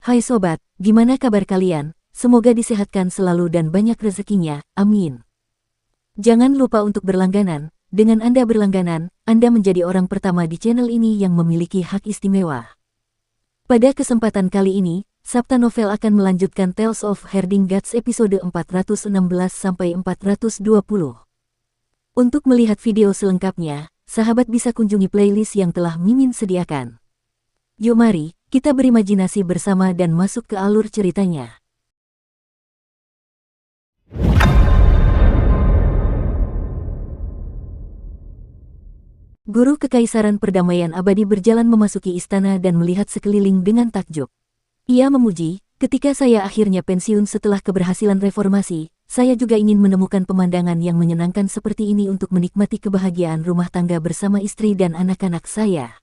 Hai sobat, gimana kabar kalian? Semoga disehatkan selalu dan banyak rezekinya, amin. Jangan lupa untuk berlangganan. Dengan Anda berlangganan, Anda menjadi orang pertama di channel ini yang memiliki hak istimewa. Pada kesempatan kali ini, Sabta Novel akan melanjutkan Tales of Herding Gods episode 416-420. Untuk melihat video selengkapnya, sahabat bisa kunjungi playlist yang telah Mimin sediakan. Yuk mari, kita berimajinasi bersama dan masuk ke alur ceritanya. Guru Kekaisaran Perdamaian Abadi berjalan memasuki istana dan melihat sekeliling dengan takjub. Ia memuji, ketika saya akhirnya pensiun setelah keberhasilan reformasi, saya juga ingin menemukan pemandangan yang menyenangkan seperti ini untuk menikmati kebahagiaan rumah tangga bersama istri dan anak-anak saya.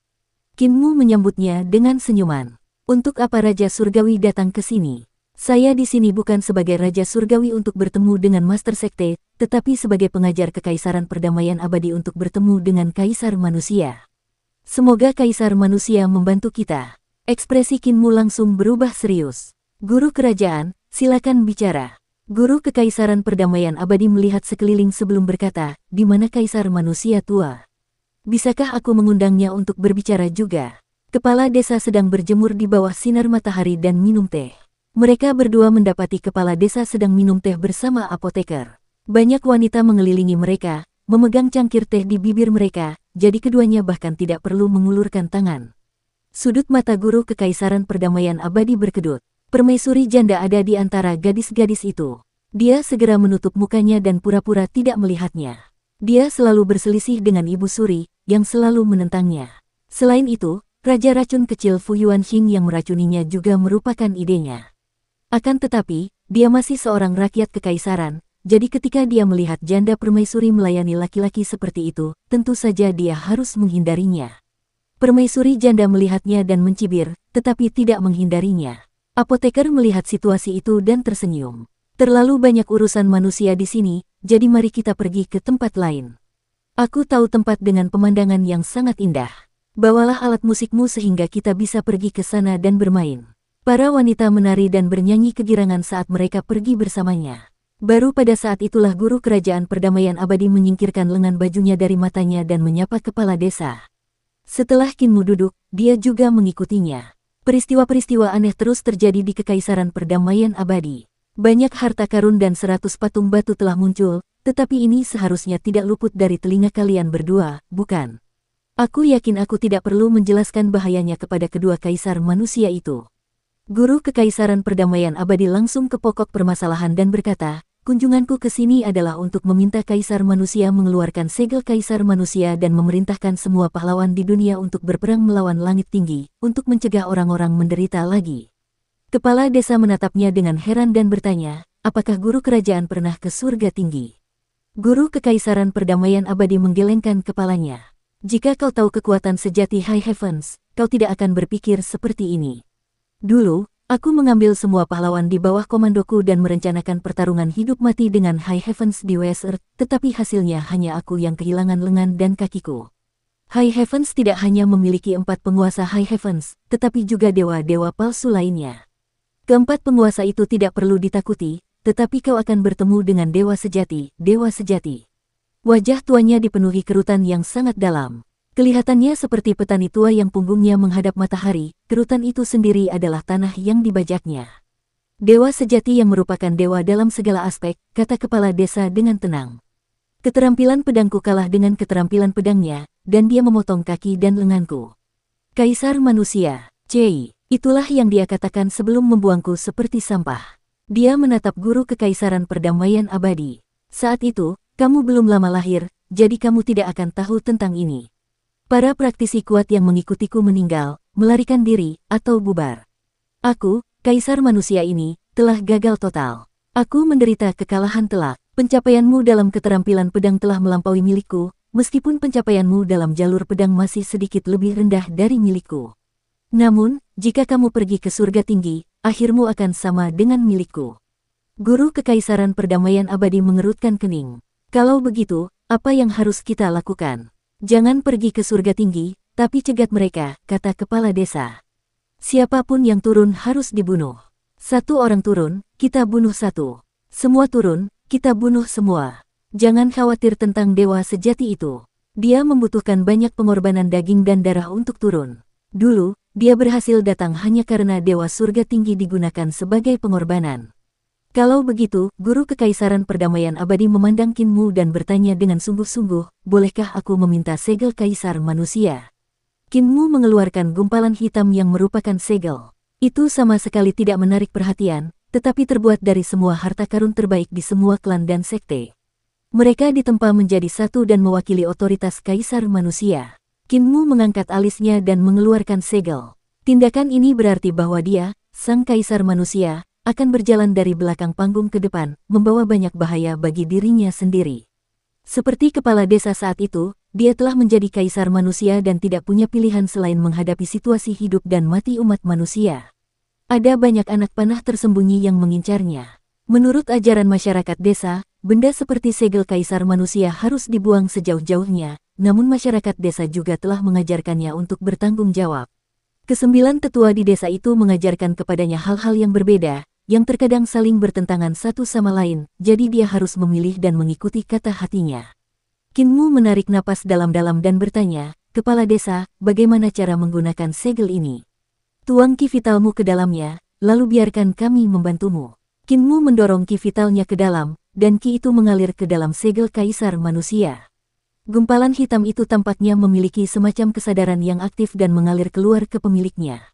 Qin Mu menyambutnya dengan senyuman. Untuk apa Raja Surgawi datang ke sini? Saya di sini bukan sebagai Raja Surgawi untuk bertemu dengan Master Sekte, tetapi sebagai pengajar Kekaisaran Perdamaian Abadi untuk bertemu dengan Kaisar Manusia. Semoga Kaisar Manusia membantu kita. Ekspresi Qin Mu langsung berubah serius. Guru Kerajaan, silakan bicara. Guru Kekaisaran Perdamaian Abadi melihat sekeliling sebelum berkata, di mana Kaisar Manusia tua? Bisakah aku mengundangnya untuk berbicara juga? Kepala desa sedang berjemur di bawah sinar matahari dan minum teh. Mereka berdua mendapati kepala desa sedang minum teh bersama apoteker. Banyak wanita mengelilingi mereka, memegang cangkir teh di bibir mereka, jadi keduanya bahkan tidak perlu mengulurkan tangan. Sudut mata Guru Kekaisaran Perdamaian Abadi berkedut. Permaisuri janda ada di antara gadis-gadis itu. Dia segera menutup mukanya dan pura-pura tidak melihatnya. Dia selalu berselisih dengan Ibu Suri, yang selalu menentangnya. Selain itu, Raja Racun Kecil Fu Yuanxing yang meracuninya juga merupakan idenya. Akan tetapi, dia masih seorang rakyat kekaisaran, jadi ketika dia melihat janda permaisuri melayani laki-laki seperti itu, tentu saja dia harus menghindarinya. Permaisuri janda melihatnya dan mencibir, tetapi tidak menghindarinya. Apoteker melihat situasi itu dan tersenyum. Terlalu banyak urusan manusia di sini, jadi mari kita pergi ke tempat lain. Aku tahu tempat dengan pemandangan yang sangat indah. Bawalah alat musikmu sehingga kita bisa pergi ke sana dan bermain. Para wanita menari dan bernyanyi kegirangan saat mereka pergi bersamanya. Baru pada saat itulah Guru Kerajaan Perdamaian Abadi menyingkirkan lengan bajunya dari matanya dan menyapa kepala desa. Setelah Qin Mu duduk, dia juga mengikutinya. Peristiwa-peristiwa aneh terus terjadi di Kekaisaran Perdamaian Abadi. Banyak harta karun dan 100 patung batu telah muncul, tetapi ini seharusnya tidak luput dari telinga kalian berdua, bukan? Aku yakin aku tidak perlu menjelaskan bahayanya kepada kedua kaisar manusia itu. Guru Kekaisaran Perdamaian Abadi langsung ke pokok permasalahan dan berkata, kunjunganku ke sini adalah untuk meminta Kaisar Manusia mengeluarkan segel Kaisar Manusia dan memerintahkan semua pahlawan di dunia untuk berperang melawan langit tinggi, untuk mencegah orang-orang menderita lagi. Kepala desa menatapnya dengan heran dan bertanya, apakah Guru Kerajaan pernah ke surga tinggi? Guru Kekaisaran Perdamaian Abadi menggelengkan kepalanya. Jika kau tahu kekuatan sejati High Heavens, kau tidak akan berpikir seperti ini. Dulu, aku mengambil semua pahlawan di bawah komandoku dan merencanakan pertarungan hidup mati dengan High Heavens di West Earth, tetapi hasilnya hanya aku yang kehilangan lengan dan kakiku. High Heavens tidak hanya memiliki 4 penguasa High Heavens, tetapi juga dewa-dewa palsu lainnya. Keempat penguasa itu tidak perlu ditakuti, tetapi kau akan bertemu dengan dewa sejati, dewa sejati. Wajah tuanya dipenuhi kerutan yang sangat dalam. Kelihatannya seperti petani tua yang punggungnya menghadap matahari, kerutan itu sendiri adalah tanah yang dibajaknya. Dewa sejati yang merupakan dewa dalam segala aspek, kata kepala desa dengan tenang. Keterampilan pedangku kalah dengan keterampilan pedangnya, dan dia memotong kaki dan lenganku. Kaisar Manusia, Cei. Itulah yang dia katakan sebelum membuangku seperti sampah. Dia menatap Guru Kekaisaran Perdamaian Abadi. Saat itu, kamu belum lama lahir, jadi kamu tidak akan tahu tentang ini. Para praktisi kuat yang mengikutiku meninggal, melarikan diri, atau bubar. Aku, Kaisar Manusia ini, telah gagal total. Aku menderita kekalahan telak. Pencapaianmu dalam keterampilan pedang telah melampaui milikku, meskipun pencapaianmu dalam jalur pedang masih sedikit lebih rendah dari milikku. Namun, jika kamu pergi ke surga tinggi, akhirmu akan sama dengan milikku. Guru Kekaisaran Perdamaian Abadi mengerutkan kening. Kalau begitu, apa yang harus kita lakukan? Jangan pergi ke surga tinggi, tapi cegat mereka, kata kepala desa. Siapapun yang turun harus dibunuh. Satu orang turun, kita bunuh satu. Semua turun, kita bunuh semua. Jangan khawatir tentang dewa sejati itu. Dia membutuhkan banyak pengorbanan daging dan darah untuk turun. Dulu, dia berhasil datang hanya karena dewa surga tinggi digunakan sebagai pengorbanan. Kalau begitu, guru kekaisaran perdamaian abadi memandang Kinmu dan bertanya dengan sungguh-sungguh, bolehkah aku meminta segel kaisar manusia? Kinmu mengeluarkan gumpalan hitam yang merupakan segel. Itu sama sekali tidak menarik perhatian, tetapi terbuat dari semua harta karun terbaik di semua klan dan sekte. Mereka ditempa menjadi satu dan mewakili otoritas kaisar manusia. Kinmu mengangkat alisnya dan mengeluarkan segel. Tindakan ini berarti bahwa dia, sang kaisar manusia, akan berjalan dari belakang panggung ke depan, membawa banyak bahaya bagi dirinya sendiri. Seperti kepala desa saat itu, dia telah menjadi kaisar manusia dan tidak punya pilihan selain menghadapi situasi hidup dan mati umat manusia. Ada banyak anak panah tersembunyi yang mengincarnya. Menurut ajaran masyarakat desa, benda seperti segel kaisar manusia harus dibuang sejauh-jauhnya, namun masyarakat desa juga telah mengajarkannya untuk bertanggung jawab. Kesembilan tetua di desa itu mengajarkan kepadanya hal-hal yang berbeda, yang terkadang saling bertentangan satu sama lain, jadi dia harus memilih dan mengikuti kata hatinya. Kinmu menarik napas dalam-dalam dan bertanya, "Kepala desa, bagaimana cara menggunakan segel ini?" "Tuang ki vitalmu ke dalamnya, lalu biarkan kami membantumu." Kinmu mendorong ki vitalnya ke dalam, dan ki itu mengalir ke dalam segel kaisar manusia. Gumpalan hitam itu tampaknya memiliki semacam kesadaran yang aktif dan mengalir keluar ke pemiliknya.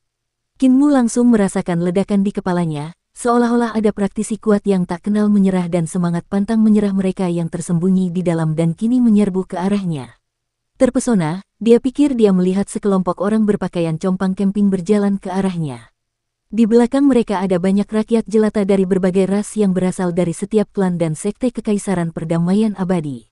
Kinmu langsung merasakan ledakan di kepalanya, seolah-olah ada praktisi kuat yang tak kenal menyerah dan semangat pantang menyerah mereka yang tersembunyi di dalam dan kini menyerbu ke arahnya. Terpesona, dia pikir dia melihat sekelompok orang berpakaian compang camping berjalan ke arahnya. Di belakang mereka ada banyak rakyat jelata dari berbagai ras yang berasal dari setiap klan dan sekte kekaisaran perdamaian abadi.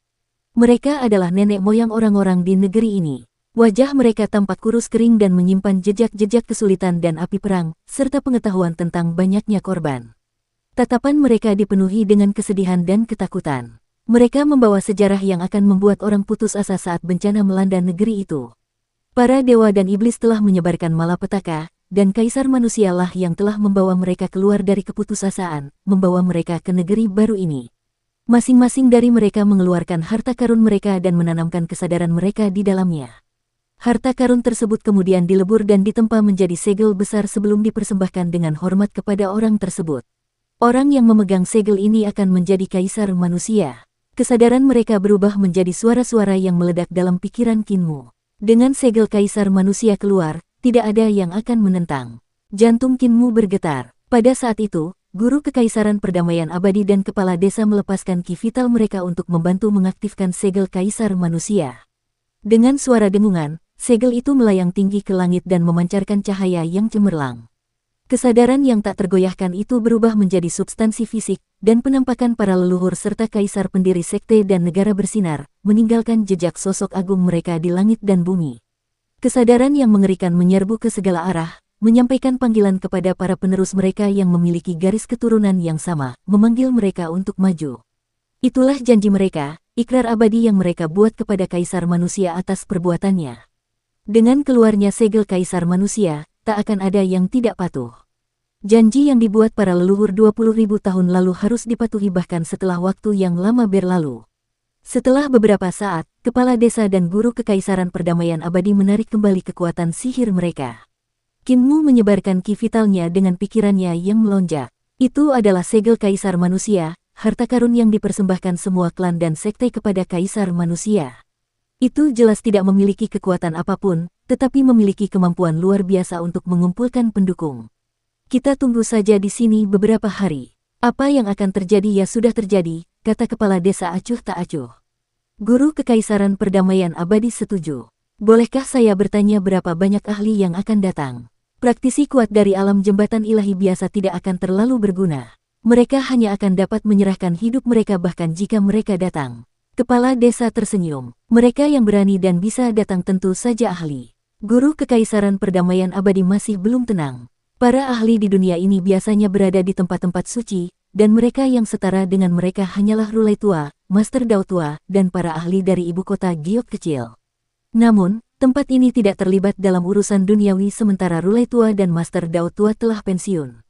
Mereka adalah nenek moyang orang-orang di negeri ini. Wajah mereka tampak kurus kering dan menyimpan jejak-jejak kesulitan dan api perang, serta pengetahuan tentang banyaknya korban. Tatapan mereka dipenuhi dengan kesedihan dan ketakutan. Mereka membawa sejarah yang akan membuat orang putus asa saat bencana melanda negeri itu. Para dewa dan iblis telah menyebarkan malapetaka, dan kaisar manusialah yang telah membawa mereka keluar dari keputusasaan, membawa mereka ke negeri baru ini. Masing-masing dari mereka mengeluarkan harta karun mereka dan menanamkan kesadaran mereka di dalamnya. Harta karun tersebut kemudian dilebur dan ditempa menjadi segel besar sebelum dipersembahkan dengan hormat kepada orang tersebut. Orang yang memegang segel ini akan menjadi kaisar manusia. Kesadaran mereka berubah menjadi suara-suara yang meledak dalam pikiran Kinmu. Dengan segel kaisar manusia keluar, tidak ada yang akan menentang. Jantung Kinmu bergetar. Pada saat itu, guru kekaisaran perdamaian abadi dan kepala desa melepaskan ki vital mereka untuk membantu mengaktifkan segel kaisar manusia. Dengan suara dengungan, segel itu melayang tinggi ke langit dan memancarkan cahaya yang cemerlang. Kesadaran yang tak tergoyahkan itu berubah menjadi substansi fisik, dan penampakan para leluhur serta kaisar pendiri sekte dan negara bersinar, meninggalkan jejak sosok agung mereka di langit dan bumi. Kesadaran yang mengerikan menyerbu ke segala arah, menyampaikan panggilan kepada para penerus mereka yang memiliki garis keturunan yang sama, memanggil mereka untuk maju. Itulah janji mereka, ikrar abadi yang mereka buat kepada kaisar manusia atas perbuatannya. Dengan keluarnya segel kaisar manusia, tak akan ada yang tidak patuh. Janji yang dibuat para leluhur 20.000 tahun lalu harus dipatuhi bahkan setelah waktu yang lama berlalu. Setelah beberapa saat, kepala desa dan guru kekaisaran perdamaian abadi menarik kembali kekuatan sihir mereka. Kinmu menyebarkan ki vitalnya dengan pikirannya yang melonjak. Itu adalah segel kaisar manusia, harta karun yang dipersembahkan semua klan dan sekte kepada kaisar manusia. Itu jelas tidak memiliki kekuatan apapun, tetapi memiliki kemampuan luar biasa untuk mengumpulkan pendukung. Kita tunggu saja di sini beberapa hari. Apa yang akan terjadi ya sudah terjadi, kata kepala desa acuh tak acuh. Guru kekaisaran perdamaian abadi setuju. Bolehkah saya bertanya berapa banyak ahli yang akan datang? Praktisi kuat dari alam jembatan ilahi biasa tidak akan terlalu berguna. Mereka hanya akan dapat menyerahkan hidup mereka bahkan jika mereka datang. Kepala desa tersenyum. Mereka yang berani dan bisa datang tentu saja ahli. Guru kekaisaran perdamaian abadi masih belum tenang. Para ahli di dunia ini biasanya berada di tempat-tempat suci, dan mereka yang setara dengan mereka hanyalah Rulai Tua, Master Dao Tua, dan para ahli dari ibu kota Giok kecil. Namun, tempat ini tidak terlibat dalam urusan duniawi sementara Rulai Tua dan Master Dao Tua telah pensiun.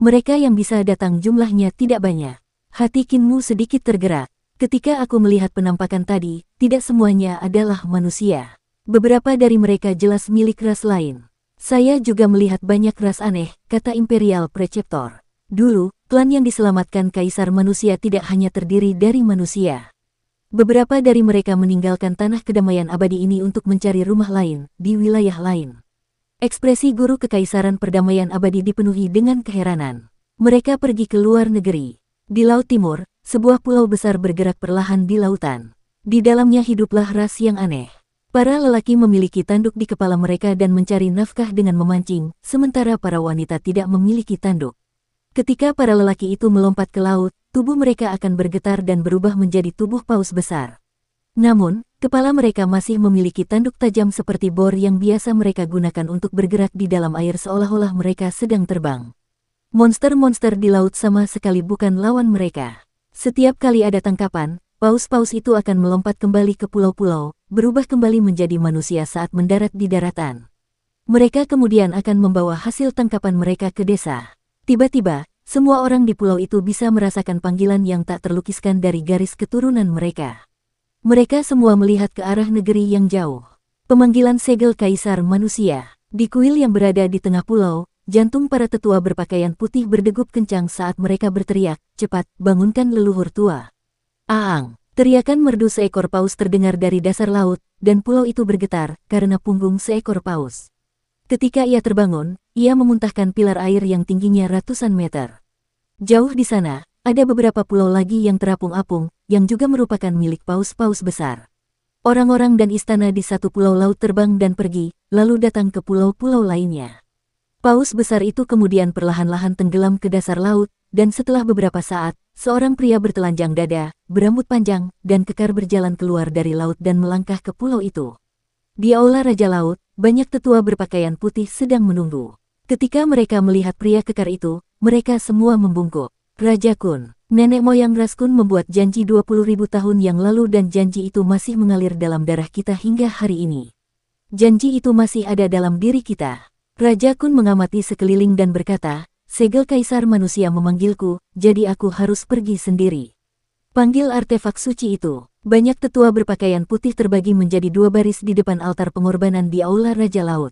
Mereka yang bisa datang jumlahnya tidak banyak. Hati Kinmu sedikit tergerak. Ketika aku melihat penampakan tadi, tidak semuanya adalah manusia. Beberapa dari mereka jelas milik ras lain. Saya juga melihat banyak ras aneh, kata Imperial Preceptor. Dulu, klan yang diselamatkan Kaisar Manusia tidak hanya terdiri dari manusia. Beberapa dari mereka meninggalkan tanah kedamaian abadi ini untuk mencari rumah lain, di wilayah lain. Ekspresi guru Kekaisaran Perdamaian Abadi dipenuhi dengan keheranan. Mereka pergi ke luar negeri. Di Laut Timur, sebuah pulau besar bergerak perlahan di lautan. Di dalamnya hiduplah ras yang aneh. Para lelaki memiliki tanduk di kepala mereka dan mencari nafkah dengan memancing, sementara para wanita tidak memiliki tanduk. Ketika para lelaki itu melompat ke laut, tubuh mereka akan bergetar dan berubah menjadi tubuh paus besar. Namun, kepala mereka masih memiliki tanduk tajam seperti bor yang biasa mereka gunakan untuk bergerak di dalam air seolah-olah mereka sedang terbang. Monster-monster di laut sama sekali bukan lawan mereka. Setiap kali ada tangkapan, paus-paus itu akan melompat kembali ke pulau-pulau, berubah kembali menjadi manusia saat mendarat di daratan. Mereka kemudian akan membawa hasil tangkapan mereka ke desa. Tiba-tiba, semua orang di pulau itu bisa merasakan panggilan yang tak terlukiskan dari garis keturunan mereka. Mereka semua melihat ke arah negeri yang jauh. Pemanggilan segel Kaisar Manusia. Di kuil yang berada di tengah pulau, jantung para tetua berpakaian putih berdegup kencang saat mereka berteriak, "Cepat, bangunkan leluhur tua." Aang! Teriakan merdu seekor paus terdengar dari dasar laut, dan pulau itu bergetar karena punggung seekor paus. Ketika ia terbangun, ia memuntahkan pilar air yang tingginya ratusan meter. Jauh di sana, ada beberapa pulau lagi yang terapung-apung, yang juga merupakan milik paus-paus besar. Orang-orang dan istana di satu pulau laut terbang dan pergi, lalu datang ke pulau-pulau lainnya. Paus besar itu kemudian perlahan-lahan tenggelam ke dasar laut, dan setelah beberapa saat, seorang pria bertelanjang dada, berambut panjang, dan kekar berjalan keluar dari laut dan melangkah ke pulau itu. Di aula Raja Laut, banyak tetua berpakaian putih sedang menunggu. Ketika mereka melihat pria kekar itu, mereka semua membungkuk. "Raja Kun, nenek moyang ras Kun membuat janji 20.000 tahun yang lalu dan janji itu masih mengalir dalam darah kita hingga hari ini. Janji itu masih ada dalam diri kita." Raja Kun mengamati sekeliling dan berkata, "Segel Kaisar Manusia memanggilku, jadi aku harus pergi sendiri." Panggil artefak suci itu. Banyak tetua berpakaian putih terbagi menjadi dua baris di depan altar pengorbanan di aula Raja Laut.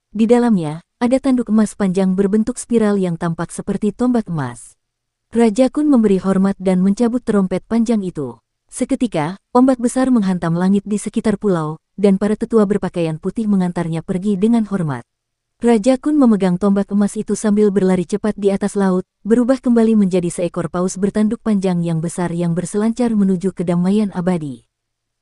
Di dalamnya, ada tanduk emas panjang berbentuk spiral yang tampak seperti tombak emas. Raja Kun memberi hormat dan mencabut terompet panjang itu. Seketika, ombak besar menghantam langit di sekitar pulau, dan para tetua berpakaian putih mengantarnya pergi dengan hormat. Raja Kun memegang tombak emas itu sambil berlari cepat di atas laut, berubah kembali menjadi seekor paus bertanduk panjang yang besar yang berselancar menuju kedamaian abadi.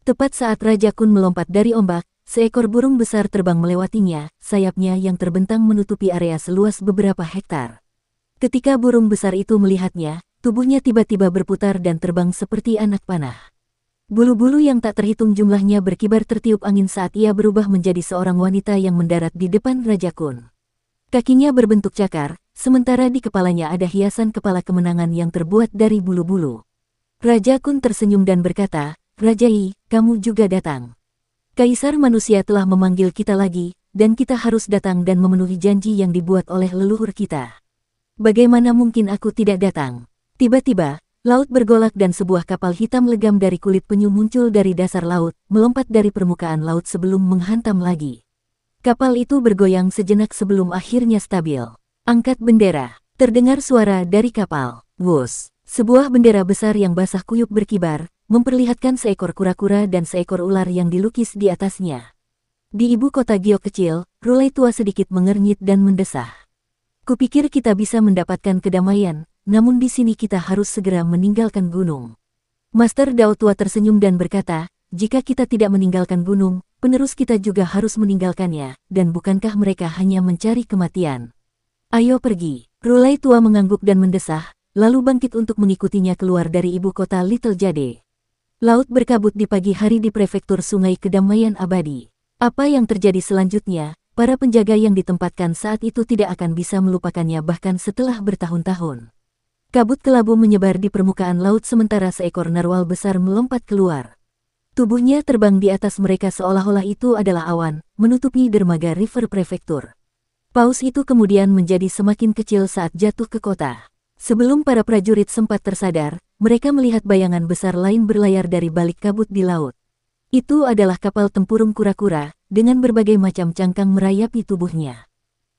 Tepat saat Raja Kun melompat dari ombak, seekor burung besar terbang melewatinya, sayapnya yang terbentang menutupi area seluas beberapa hektar. Ketika burung besar itu melihatnya, tubuhnya tiba-tiba berputar dan terbang seperti anak panah. Bulu-bulu yang tak terhitung jumlahnya berkibar tertiup angin saat ia berubah menjadi seorang wanita yang mendarat di depan Raja Kun. Kakinya berbentuk cakar, sementara di kepalanya ada hiasan kepala kemenangan yang terbuat dari bulu-bulu. Raja Kun tersenyum dan berkata, "Raja Yi, kamu juga datang. Kaisar Manusia telah memanggil kita lagi, dan kita harus datang dan memenuhi janji yang dibuat oleh leluhur kita. Bagaimana mungkin aku tidak datang?" Tiba-tiba, laut bergolak dan sebuah kapal hitam legam dari kulit penyu muncul dari dasar laut, melompat dari permukaan laut sebelum menghantam lagi. Kapal itu bergoyang sejenak sebelum akhirnya stabil. "Angkat bendera." Terdengar suara dari kapal. Wus! Sebuah bendera besar yang basah kuyup berkibar, memperlihatkan seekor kura-kura dan seekor ular yang dilukis di atasnya. Di ibu kota Giok kecil, Rulai Tua sedikit mengernyit dan mendesah. "Kupikir kita bisa mendapatkan kedamaian, namun di sini kita harus segera meninggalkan gunung." Master Dao Tua tersenyum dan berkata, "Jika kita tidak meninggalkan gunung, penerus kita juga harus meninggalkannya, dan bukankah mereka hanya mencari kematian? Ayo pergi." Rulai Tua mengangguk dan mendesah, lalu bangkit untuk mengikutinya keluar dari ibu kota Little Jade. Laut berkabut di pagi hari di prefektur Sungai Kedamaian Abadi. Apa yang terjadi selanjutnya, para penjaga yang ditempatkan saat itu tidak akan bisa melupakannya bahkan setelah bertahun-tahun. Kabut kelabu menyebar di permukaan laut sementara seekor narwal besar melompat keluar. Tubuhnya terbang di atas mereka seolah-olah itu adalah awan, menutupi dermaga River Prefecture. Paus itu kemudian menjadi semakin kecil saat jatuh ke kota. Sebelum para prajurit sempat tersadar, mereka melihat bayangan besar lain berlayar dari balik kabut di laut. Itu adalah kapal tempurung kura-kura, dengan berbagai macam cangkang merayapi tubuhnya.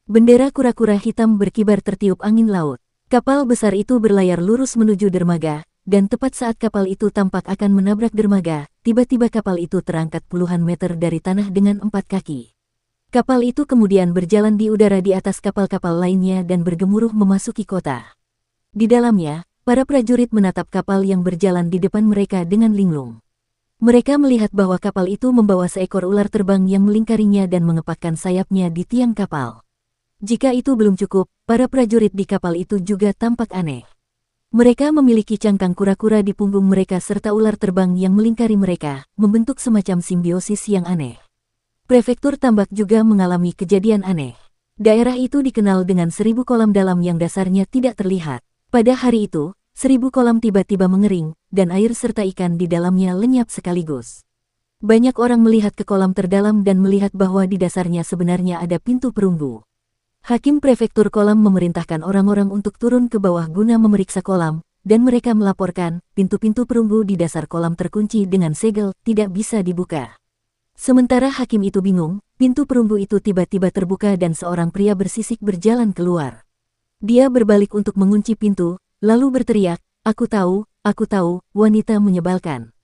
Bendera kura-kura hitam berkibar tertiup angin laut. Kapal besar itu berlayar lurus menuju dermaga, dan tepat saat kapal itu tampak akan menabrak dermaga, tiba-tiba kapal itu terangkat puluhan meter dari tanah dengan 4 kaki. Kapal itu kemudian berjalan di udara di atas kapal-kapal lainnya dan bergemuruh memasuki kota. Di dalamnya, para prajurit menatap kapal yang berjalan di depan mereka dengan linglung. Mereka melihat bahwa kapal itu membawa seekor ular terbang yang melingkarinya dan mengepakkan sayapnya di tiang kapal. Jika itu belum cukup, para prajurit di kapal itu juga tampak aneh. Mereka memiliki cangkang kura-kura di punggung mereka serta ular terbang yang melingkari mereka, membentuk semacam simbiosis yang aneh. Prefektur Tambak juga mengalami kejadian aneh. Daerah itu dikenal dengan 1000 kolam dalam yang dasarnya tidak terlihat. Pada hari itu, 1000 kolam tiba-tiba mengering, dan air serta ikan di dalamnya lenyap sekaligus. Banyak orang melihat ke kolam terdalam dan melihat bahwa di dasarnya sebenarnya ada pintu perunggu. Hakim prefektur kolam memerintahkan orang-orang untuk turun ke bawah guna memeriksa kolam, dan mereka melaporkan, pintu-pintu perunggu di dasar kolam terkunci dengan segel, tidak bisa dibuka. Sementara hakim itu bingung, pintu perunggu itu tiba-tiba terbuka dan seorang pria bersisik berjalan keluar. Dia berbalik untuk mengunci pintu, lalu berteriak, aku tahu, wanita menyebalkan.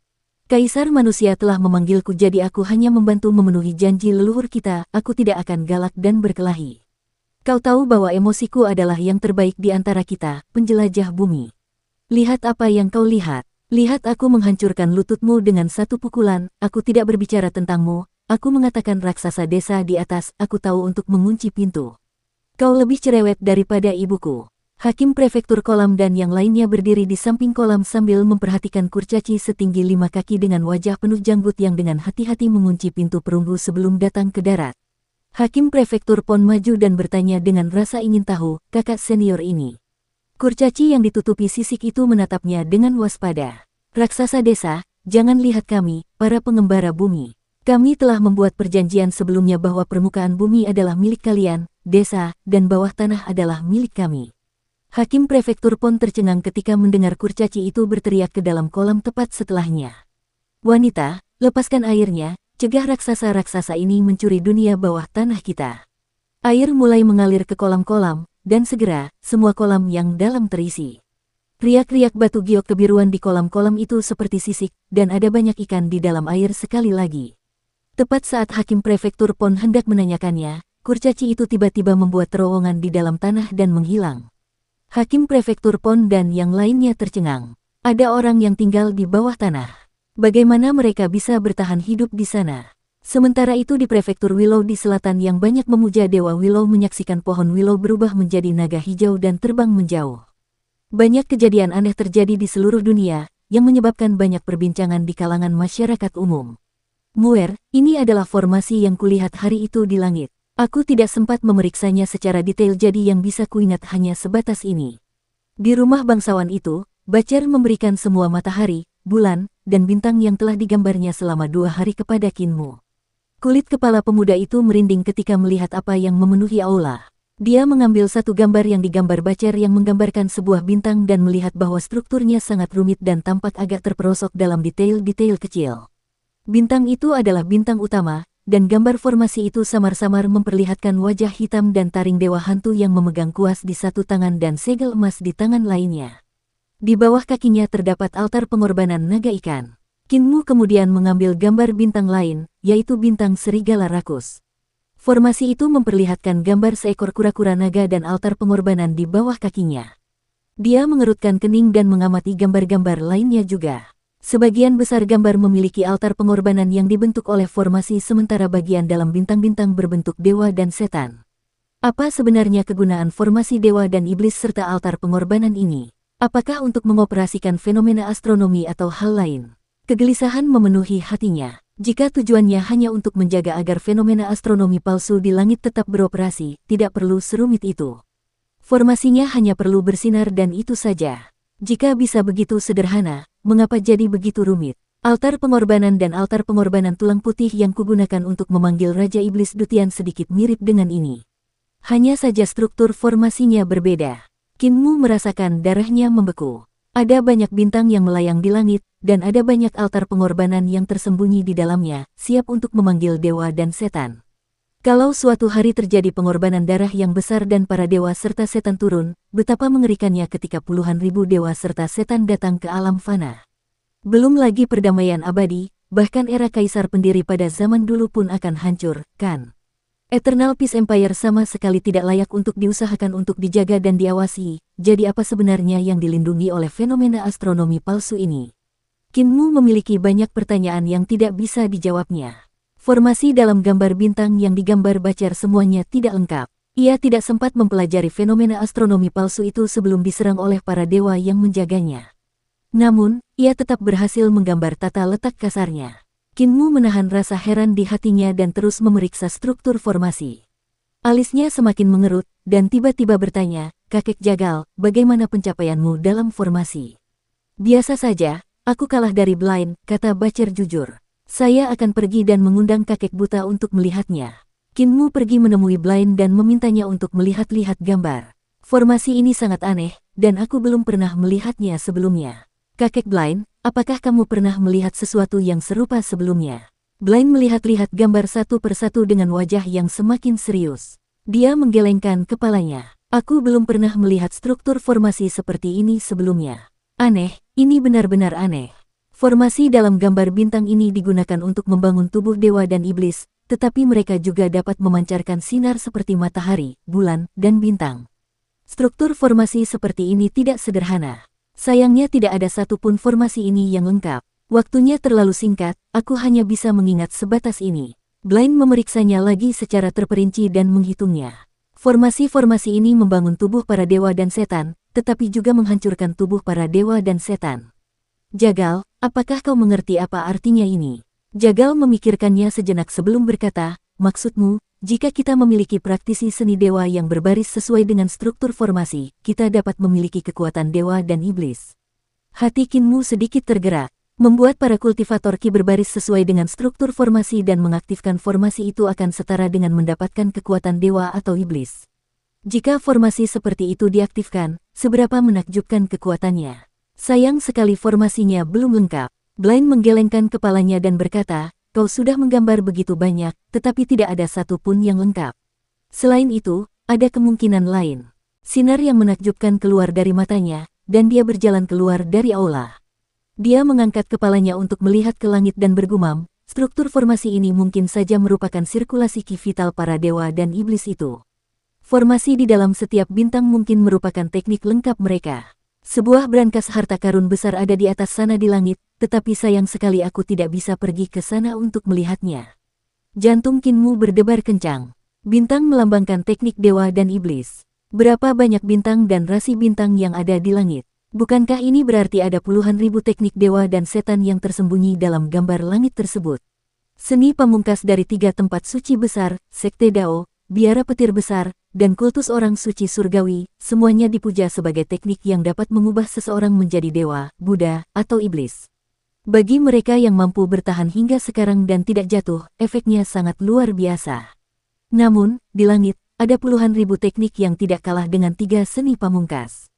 Kaisar manusia telah memanggilku jadi aku hanya membantu memenuhi janji leluhur kita, aku tidak akan galak dan berkelahi. Kau tahu bahwa emosiku adalah yang terbaik di antara kita, penjelajah bumi. Lihat apa yang kau lihat. Lihat aku menghancurkan lututmu dengan satu pukulan, aku tidak berbicara tentangmu, aku mengatakan raksasa desa di atas, aku tahu untuk mengunci pintu. Kau lebih cerewet daripada ibuku. Hakim prefektur kolam dan yang lainnya berdiri di samping kolam sambil memperhatikan kurcaci setinggi 5 kaki dengan wajah penuh janggut yang dengan hati-hati mengunci pintu perunggu sebelum datang ke darat. Hakim prefektur Pon maju dan bertanya dengan rasa ingin tahu, kakak senior ini. Kurcaci yang ditutupi sisik itu menatapnya dengan waspada. Raksasa desa, jangan lihat kami, para pengembara bumi. Kami telah membuat perjanjian sebelumnya bahwa permukaan bumi adalah milik kalian, desa, dan bawah tanah adalah milik kami. Hakim prefektur Pon tercengang ketika mendengar kurcaci itu berteriak ke dalam kolam tepat setelahnya. Wanita, lepaskan airnya. Cegah raksasa-raksasa ini mencuri dunia bawah tanah kita. Air mulai mengalir ke kolam-kolam, dan segera, semua kolam yang dalam terisi. Riak-riak batu giok kebiruan di kolam-kolam itu seperti sisik, dan ada banyak ikan di dalam air sekali lagi. Tepat saat hakim prefektur Pon hendak menanyakannya, kurcaci itu tiba-tiba membuat terowongan di dalam tanah dan menghilang. Hakim prefektur Pon dan yang lainnya tercengang. Ada orang yang tinggal di bawah tanah. Bagaimana mereka bisa bertahan hidup di sana? Sementara itu di prefektur Willow di selatan yang banyak memuja Dewa Willow menyaksikan pohon Willow berubah menjadi naga hijau dan terbang menjauh. Banyak kejadian aneh terjadi di seluruh dunia, yang menyebabkan banyak perbincangan di kalangan masyarakat umum. Muer, ini adalah formasi yang kulihat hari itu di langit. Aku tidak sempat memeriksanya secara detail jadi yang bisa kuingat hanya sebatas ini. Di rumah bangsawan itu, Bacer memberikan semua matahari, bulan, dan bintang yang telah digambarnya selama 2 hari kepada Kinmu. Kulit kepala pemuda itu merinding ketika melihat apa yang memenuhi aula. Dia mengambil satu gambar yang digambar Bacer yang menggambarkan sebuah bintang dan melihat bahwa strukturnya sangat rumit dan tampak agak terperosok dalam detail-detail kecil. Bintang itu adalah bintang utama, dan gambar formasi itu samar-samar memperlihatkan wajah hitam dan taring dewa hantu yang memegang kuas di satu tangan dan segel emas di tangan lainnya. Di bawah kakinya terdapat altar pengorbanan naga ikan. Kinmu kemudian mengambil gambar bintang lain, yaitu bintang serigala rakus. Formasi itu memperlihatkan gambar seekor kura-kura naga dan altar pengorbanan di bawah kakinya. Dia mengerutkan kening dan mengamati gambar-gambar lainnya juga. Sebagian besar gambar memiliki altar pengorbanan yang dibentuk oleh formasi sementara bagian dalam bintang-bintang berbentuk dewa dan setan. Apa sebenarnya kegunaan formasi dewa dan iblis serta altar pengorbanan ini? Apakah untuk mengoperasikan fenomena astronomi atau hal lain? Kegelisahan memenuhi hatinya. Jika tujuannya hanya untuk menjaga agar fenomena astronomi palsu di langit tetap beroperasi, tidak perlu serumit itu. Formasinya hanya perlu bersinar dan itu saja. Jika bisa begitu sederhana, mengapa jadi begitu rumit? Altar pengorbanan dan altar pengorbanan tulang putih yang kugunakan untuk memanggil Raja Iblis Dutian sedikit mirip dengan ini. Hanya saja struktur formasinya berbeda. Kinmu merasakan darahnya membeku. Ada banyak bintang yang melayang di langit, dan ada banyak altar pengorbanan yang tersembunyi di dalamnya, siap untuk memanggil dewa dan setan. Kalau suatu hari terjadi pengorbanan darah yang besar dan para dewa serta setan turun, betapa mengerikannya ketika puluhan ribu dewa serta setan datang ke alam fana. Belum lagi perdamaian abadi, bahkan era kaisar pendiri pada zaman dulu pun akan hancur, kan? Eternal Peace Empire sama sekali tidak layak untuk diusahakan untuk dijaga dan diawasi, jadi apa sebenarnya yang dilindungi oleh fenomena astronomi palsu ini? Kinmu memiliki banyak pertanyaan yang tidak bisa dijawabnya. Formasi dalam gambar bintang yang digambar Bacer semuanya tidak lengkap. Ia tidak sempat mempelajari fenomena astronomi palsu itu sebelum diserang oleh para dewa yang menjaganya. Namun, ia tetap berhasil menggambar tata letak kasarnya. Kinmu menahan rasa heran di hatinya dan terus memeriksa struktur formasi. Alisnya semakin mengerut, dan tiba-tiba bertanya, "Kakek Jagal, bagaimana pencapaianmu dalam formasi?" "Biasa saja, aku kalah dari Blind," kata Bacer jujur. "Saya akan pergi dan mengundang kakek buta untuk melihatnya." Kinmu pergi menemui Blind dan memintanya untuk melihat-lihat gambar. "Formasi ini sangat aneh, dan aku belum pernah melihatnya sebelumnya." "Kakek Blind, apakah kamu pernah melihat sesuatu yang serupa sebelumnya?" Blind melihat-lihat gambar satu persatu dengan wajah yang semakin serius. Dia menggelengkan kepalanya. "Aku belum pernah melihat struktur formasi seperti ini sebelumnya. Aneh, ini benar-benar aneh." Formasi dalam gambar bintang ini digunakan untuk membangun tubuh dewa dan iblis, tetapi mereka juga dapat memancarkan sinar seperti matahari, bulan, dan bintang. Struktur formasi seperti ini tidak sederhana. Sayangnya tidak ada satupun formasi ini yang lengkap. Waktunya terlalu singkat, aku hanya bisa mengingat sebatas ini. Blind memeriksanya lagi secara terperinci dan menghitungnya. Formasi-formasi ini membangun tubuh para dewa dan setan, tetapi juga menghancurkan tubuh para dewa dan setan. "Jagal, apakah kau mengerti apa artinya ini?" Jagal memikirkannya sejenak sebelum berkata, "Maksudmu, jika kita memiliki praktisi seni dewa yang berbaris sesuai dengan struktur formasi, kita dapat memiliki kekuatan dewa dan iblis." Hati Kinmu sedikit tergerak. Membuat para kultivator ki berbaris sesuai dengan struktur formasi dan mengaktifkan formasi itu akan setara dengan mendapatkan kekuatan dewa atau iblis. Jika formasi seperti itu diaktifkan, seberapa menakjubkan kekuatannya. Sayang sekali formasinya belum lengkap. Blind menggelengkan kepalanya dan berkata, "Kau sudah menggambar begitu banyak, tetapi tidak ada satu pun yang lengkap. Selain itu, ada kemungkinan lain." Sinar yang menakjubkan keluar dari matanya, dan dia berjalan keluar dari aula. Dia mengangkat kepalanya untuk melihat ke langit dan bergumam, struktur formasi ini mungkin saja merupakan sirkulasi ki vital para dewa dan iblis itu. Formasi di dalam setiap bintang mungkin merupakan teknik lengkap mereka. Sebuah brankas harta karun besar ada di atas sana di langit, tetapi sayang sekali aku tidak bisa pergi ke sana untuk melihatnya. Jantung Kinmu berdebar kencang. Bintang melambangkan teknik dewa dan iblis. Berapa banyak bintang dan rasi bintang yang ada di langit? Bukankah ini berarti ada puluhan ribu teknik dewa dan setan yang tersembunyi dalam gambar langit tersebut? Seni pamungkas dari 3 tempat suci besar, Sekte Dao, Biara Petir Besar, dan kultus orang suci surgawi, semuanya dipuja sebagai teknik yang dapat mengubah seseorang menjadi dewa, Buddha, atau iblis. Bagi mereka yang mampu bertahan hingga sekarang dan tidak jatuh, efeknya sangat luar biasa. Namun, di langit, ada puluhan ribu teknik yang tidak kalah dengan 3 seni pamungkas.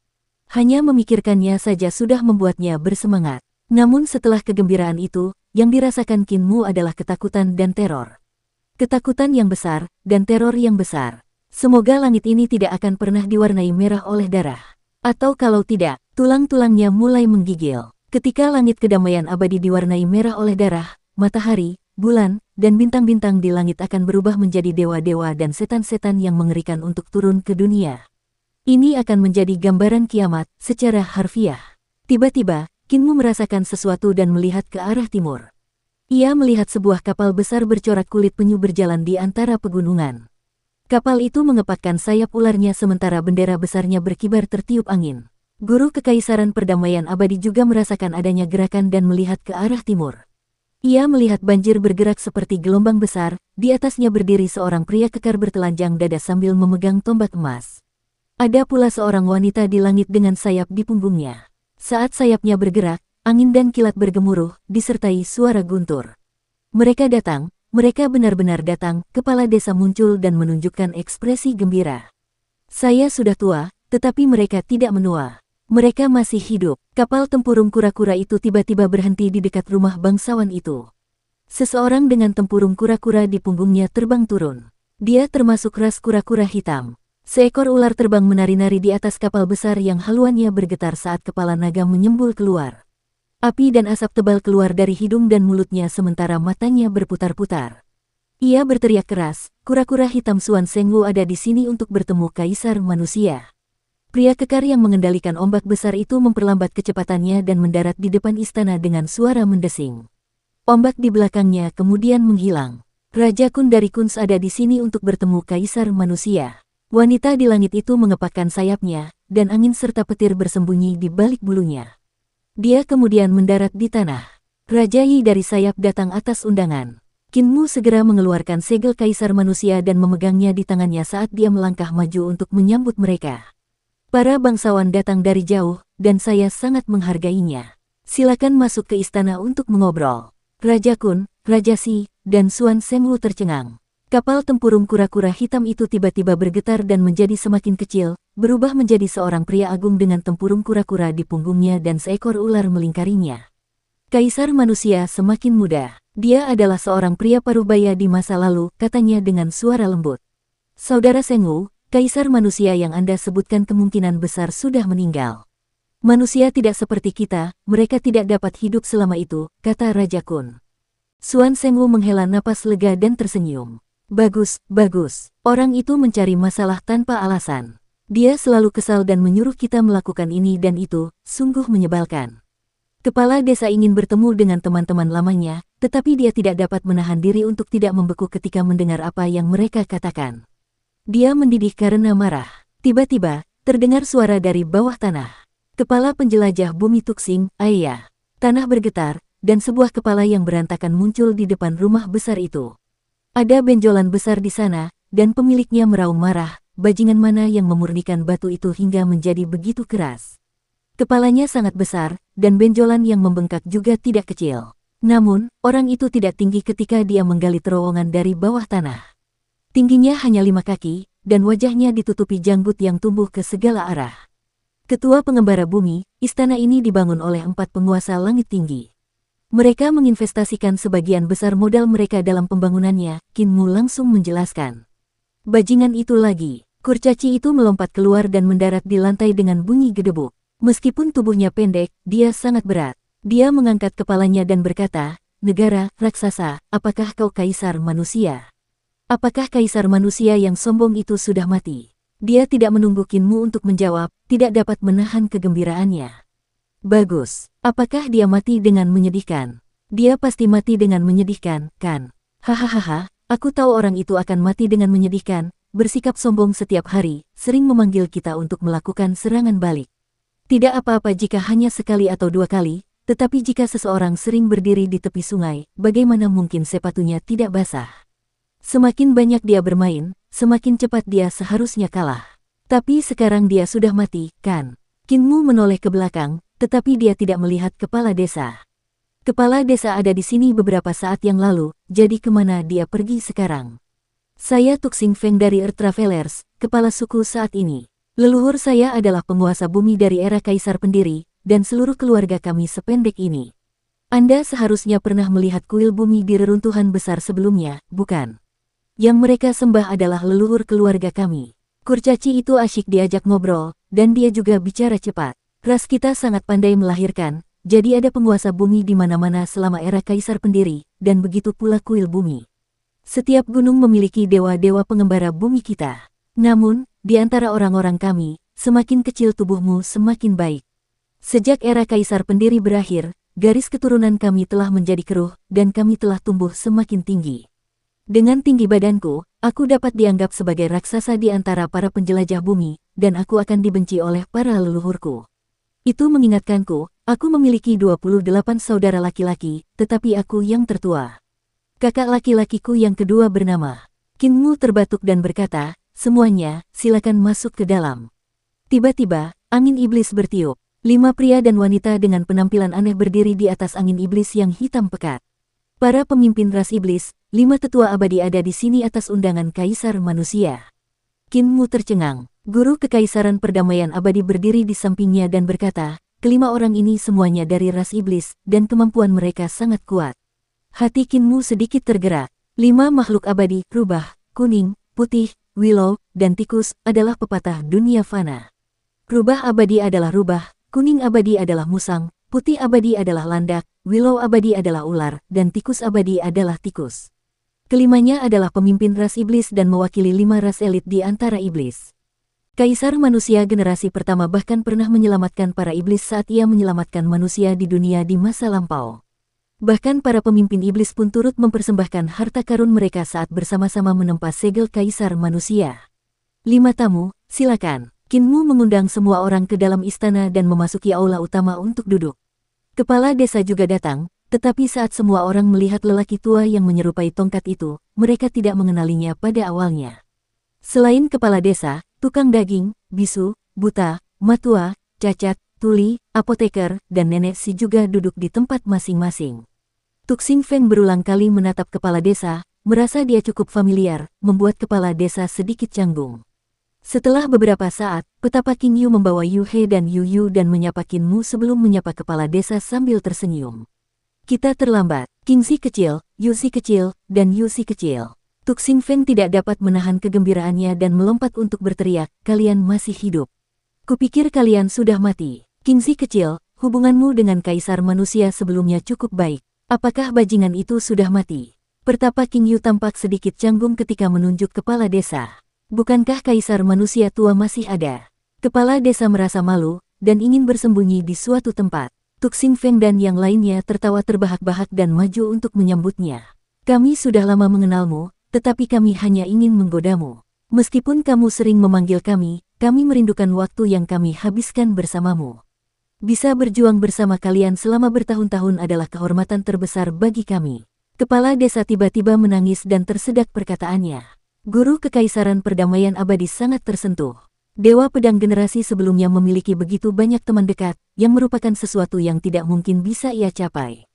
Hanya memikirkannya saja sudah membuatnya bersemangat. Namun setelah kegembiraan itu, yang dirasakan Kinmu adalah ketakutan dan teror. Ketakutan yang besar, dan teror yang besar. Semoga langit ini tidak akan pernah diwarnai merah oleh darah. Atau kalau tidak, tulang-tulangnya mulai menggigil. Ketika langit kedamaian abadi diwarnai merah oleh darah, matahari, bulan, dan bintang-bintang di langit akan berubah menjadi dewa-dewa dan setan-setan yang mengerikan untuk turun ke dunia. Ini akan menjadi gambaran kiamat secara harfiah. Tiba-tiba, Kinmu merasakan sesuatu dan melihat ke arah timur. Ia melihat sebuah kapal besar bercorak kulit penyu berjalan di antara pegunungan. Kapal itu mengepakkan sayap ularnya sementara bendera besarnya berkibar tertiup angin. Guru Kekaisaran Perdamaian Abadi juga merasakan adanya gerakan dan melihat ke arah timur. Ia melihat banjir bergerak seperti gelombang besar, di atasnya berdiri seorang pria kekar bertelanjang dada sambil memegang tombak emas. Ada pula seorang wanita di langit dengan sayap di punggungnya. Saat sayapnya bergerak, angin dan kilat bergemuruh, disertai suara guntur. Mereka datang, mereka benar-benar datang, kepala desa muncul dan menunjukkan ekspresi gembira. Saya sudah tua, tetapi mereka tidak menua. Mereka masih hidup. Kapal tempurung kura-kura itu tiba-tiba berhenti di dekat rumah bangsawan itu. Seseorang dengan tempurung kura-kura di punggungnya terbang turun. Dia termasuk ras kura-kura hitam. Seekor ular terbang menari-nari di atas kapal besar yang haluannya bergetar saat kepala naga menyembul keluar. Api dan asap tebal keluar dari hidung dan mulutnya sementara matanya berputar-putar. Ia berteriak keras, kura-kura hitam Suan Sengwu ada di sini untuk bertemu kaisar manusia. Pria kekar yang mengendalikan ombak besar itu memperlambat kecepatannya dan mendarat di depan istana dengan suara mendesing. Ombak di belakangnya kemudian menghilang. Raja Kun dari Kuns ada di sini untuk bertemu kaisar manusia. Wanita di langit itu mengepakkan sayapnya, dan angin serta petir bersembunyi di balik bulunya. Dia kemudian mendarat di tanah. Raja Yi dari sayap datang atas undangan. Qin Mu segera mengeluarkan segel kaisar manusia dan memegangnya di tangannya saat dia melangkah maju untuk menyambut mereka. Para bangsawan datang dari jauh, dan saya sangat menghargainya. Silakan masuk ke istana untuk mengobrol. Raja Kun, Raja Si, dan Suan Sengwu tercengang. Kapal tempurung kura-kura hitam itu tiba-tiba bergetar dan menjadi semakin kecil, berubah menjadi seorang pria agung dengan tempurung kura-kura di punggungnya dan seekor ular melingkarinya. Kaisar manusia semakin muda. Dia adalah seorang pria parubaya di masa lalu, katanya dengan suara lembut. Saudara Sengwu, kaisar manusia yang Anda sebutkan kemungkinan besar sudah meninggal. Manusia tidak seperti kita, mereka tidak dapat hidup selama itu, kata Raja Kun. Suan Sengwu menghela napas lega dan tersenyum. Bagus, bagus. Orang itu mencari masalah tanpa alasan. Dia selalu kesal dan menyuruh kita melakukan ini dan itu, sungguh menyebalkan. Kepala desa ingin bertemu dengan teman-teman lamanya, tetapi dia tidak dapat menahan diri untuk tidak membeku ketika mendengar apa yang mereka katakan. Dia mendidih karena marah. Tiba-tiba, terdengar suara dari bawah tanah. Kepala penjelajah bumi Tuxing, Ayah. Tanah bergetar, dan sebuah kepala yang berantakan muncul di depan rumah besar itu. Ada benjolan besar di sana, dan pemiliknya meraung marah, bajingan mana yang memurnikan batu itu hingga menjadi begitu keras. Kepalanya sangat besar, dan benjolan yang membengkak juga tidak kecil. Namun, orang itu tidak tinggi ketika dia menggali terowongan dari bawah tanah. Tingginya hanya 5 kaki, dan wajahnya ditutupi janggut yang tumbuh ke segala arah. Ketua pengembara bumi, istana ini dibangun oleh 4 penguasa langit tinggi. Mereka menginvestasikan sebagian besar modal mereka dalam pembangunannya, Qin Mu langsung menjelaskan. Bajingan itu lagi. Kurcaci itu melompat keluar dan mendarat di lantai dengan bunyi gedebuk. Meskipun tubuhnya pendek, dia sangat berat. Dia mengangkat kepalanya dan berkata, negara, raksasa, apakah kau kaisar manusia? Apakah kaisar manusia yang sombong itu sudah mati? Dia tidak menunggu Qin Mu untuk menjawab, tidak dapat menahan kegembiraannya. Bagus. Apakah dia mati dengan menyedihkan? Dia pasti mati dengan menyedihkan, kan? Hahaha, aku tahu orang itu akan mati dengan menyedihkan, bersikap sombong setiap hari, sering memanggil kita untuk melakukan serangan balik. Tidak apa-apa jika hanya sekali atau 2 kali, tetapi jika seseorang sering berdiri di tepi sungai, bagaimana mungkin sepatunya tidak basah? Semakin banyak dia bermain, semakin cepat dia seharusnya kalah. Tapi sekarang dia sudah mati, kan? Qin Mu menoleh ke belakang, tetapi dia tidak melihat kepala desa. Kepala desa ada di sini beberapa saat yang lalu, jadi kemana dia pergi sekarang? Saya Tuxing Feng dari Earth Travelers, kepala suku saat ini. Leluhur saya adalah penguasa bumi dari era Kaisar Pendiri, dan seluruh keluarga kami sependek ini. Anda seharusnya pernah melihat kuil bumi di reruntuhan besar sebelumnya, bukan? Yang mereka sembah adalah leluhur keluarga kami. Kurcaci itu asyik diajak ngobrol, dan dia juga bicara cepat. Ras kita sangat pandai melahirkan, jadi ada penguasa bumi di mana-mana selama era Kaisar Pendiri, dan begitu pula kuil bumi. Setiap gunung memiliki dewa-dewa pengembara bumi kita. Namun, di antara orang-orang kami, semakin kecil tubuhmu semakin baik. Sejak era Kaisar Pendiri berakhir, garis keturunan kami telah menjadi keruh, dan kami telah tumbuh semakin tinggi. Dengan tinggi badanku, aku dapat dianggap sebagai raksasa di antara para penjelajah bumi, dan aku akan dibenci oleh para leluhurku. Itu mengingatkanku, aku memiliki 28 saudara laki-laki, tetapi aku yang tertua. Kakak laki-lakiku yang kedua bernama Qin Mu terbatuk dan berkata, semuanya, silakan masuk ke dalam. Tiba-tiba, angin iblis bertiup. 5 pria dan wanita dengan penampilan aneh berdiri di atas angin iblis yang hitam pekat. Para pemimpin ras iblis, 5 tetua abadi ada di sini atas undangan Kaisar Manusia. Qin Mu tercengang. Guru Kekaisaran Perdamaian Abadi berdiri di sampingnya dan berkata, kelima orang ini semuanya dari ras iblis, dan kemampuan mereka sangat kuat. Hati Qin Mu sedikit tergerak. 5 makhluk abadi, rubah, kuning, putih, willow, dan tikus, adalah pepatah dunia fana. Rubah abadi adalah rubah, kuning abadi adalah musang, putih abadi adalah landak, willow abadi adalah ular, dan tikus abadi adalah tikus. Kelimanya adalah pemimpin ras iblis dan mewakili 5 ras elit di antara iblis. Kaisar Manusia generasi pertama bahkan pernah menyelamatkan para iblis saat ia menyelamatkan manusia di dunia di masa lampau. Bahkan para pemimpin iblis pun turut mempersembahkan harta karun mereka saat bersama-sama menempa segel Kaisar Manusia. 5 tamu, silakan. Qin Mu mengundang semua orang ke dalam istana dan memasuki aula utama untuk duduk. Kepala desa juga datang, tetapi saat semua orang melihat lelaki tua yang menyerupai tongkat itu, mereka tidak mengenalinya pada awalnya. Selain kepala desa, tukang daging, bisu, buta, matua, cacat, tuli, apoteker, dan nenek si juga duduk di tempat masing-masing. Tuk Xing Feng berulang kali menatap kepala desa, merasa dia cukup familiar, membuat kepala desa sedikit canggung. Setelah beberapa saat, petapa King Yu membawa Yu He dan Yu Yu dan menyapa Qin Mu sebelum menyapa kepala desa sambil tersenyum. Kita terlambat. King Si kecil, Yu Si kecil, dan Yu Si kecil. Tuk Xing Feng tidak dapat menahan kegembiraannya dan melompat untuk berteriak, kalian masih hidup. Kupikir kalian sudah mati. King Si kecil, hubunganmu dengan Kaisar Manusia sebelumnya cukup baik. Apakah bajingan itu sudah mati? Pertapa King Yu tampak sedikit canggung ketika menunjuk kepala desa. Bukankah Kaisar Manusia tua masih ada? Kepala desa merasa malu, dan ingin bersembunyi di suatu tempat. Tuk Xing Feng dan yang lainnya tertawa terbahak-bahak dan maju untuk menyambutnya. Kami sudah lama mengenalmu, tetapi kami hanya ingin menggodamu. Meskipun kamu sering memanggil kami merindukan waktu yang kami habiskan bersamamu. Bisa berjuang bersama kalian selama bertahun-tahun adalah kehormatan terbesar bagi kami. Kepala desa tiba-tiba menangis dan tersedak perkataannya. Guru Kekaisaran Perdamaian Abadi sangat tersentuh. Dewa Pedang generasi sebelumnya memiliki begitu banyak teman dekat, yang merupakan sesuatu yang tidak mungkin bisa ia capai.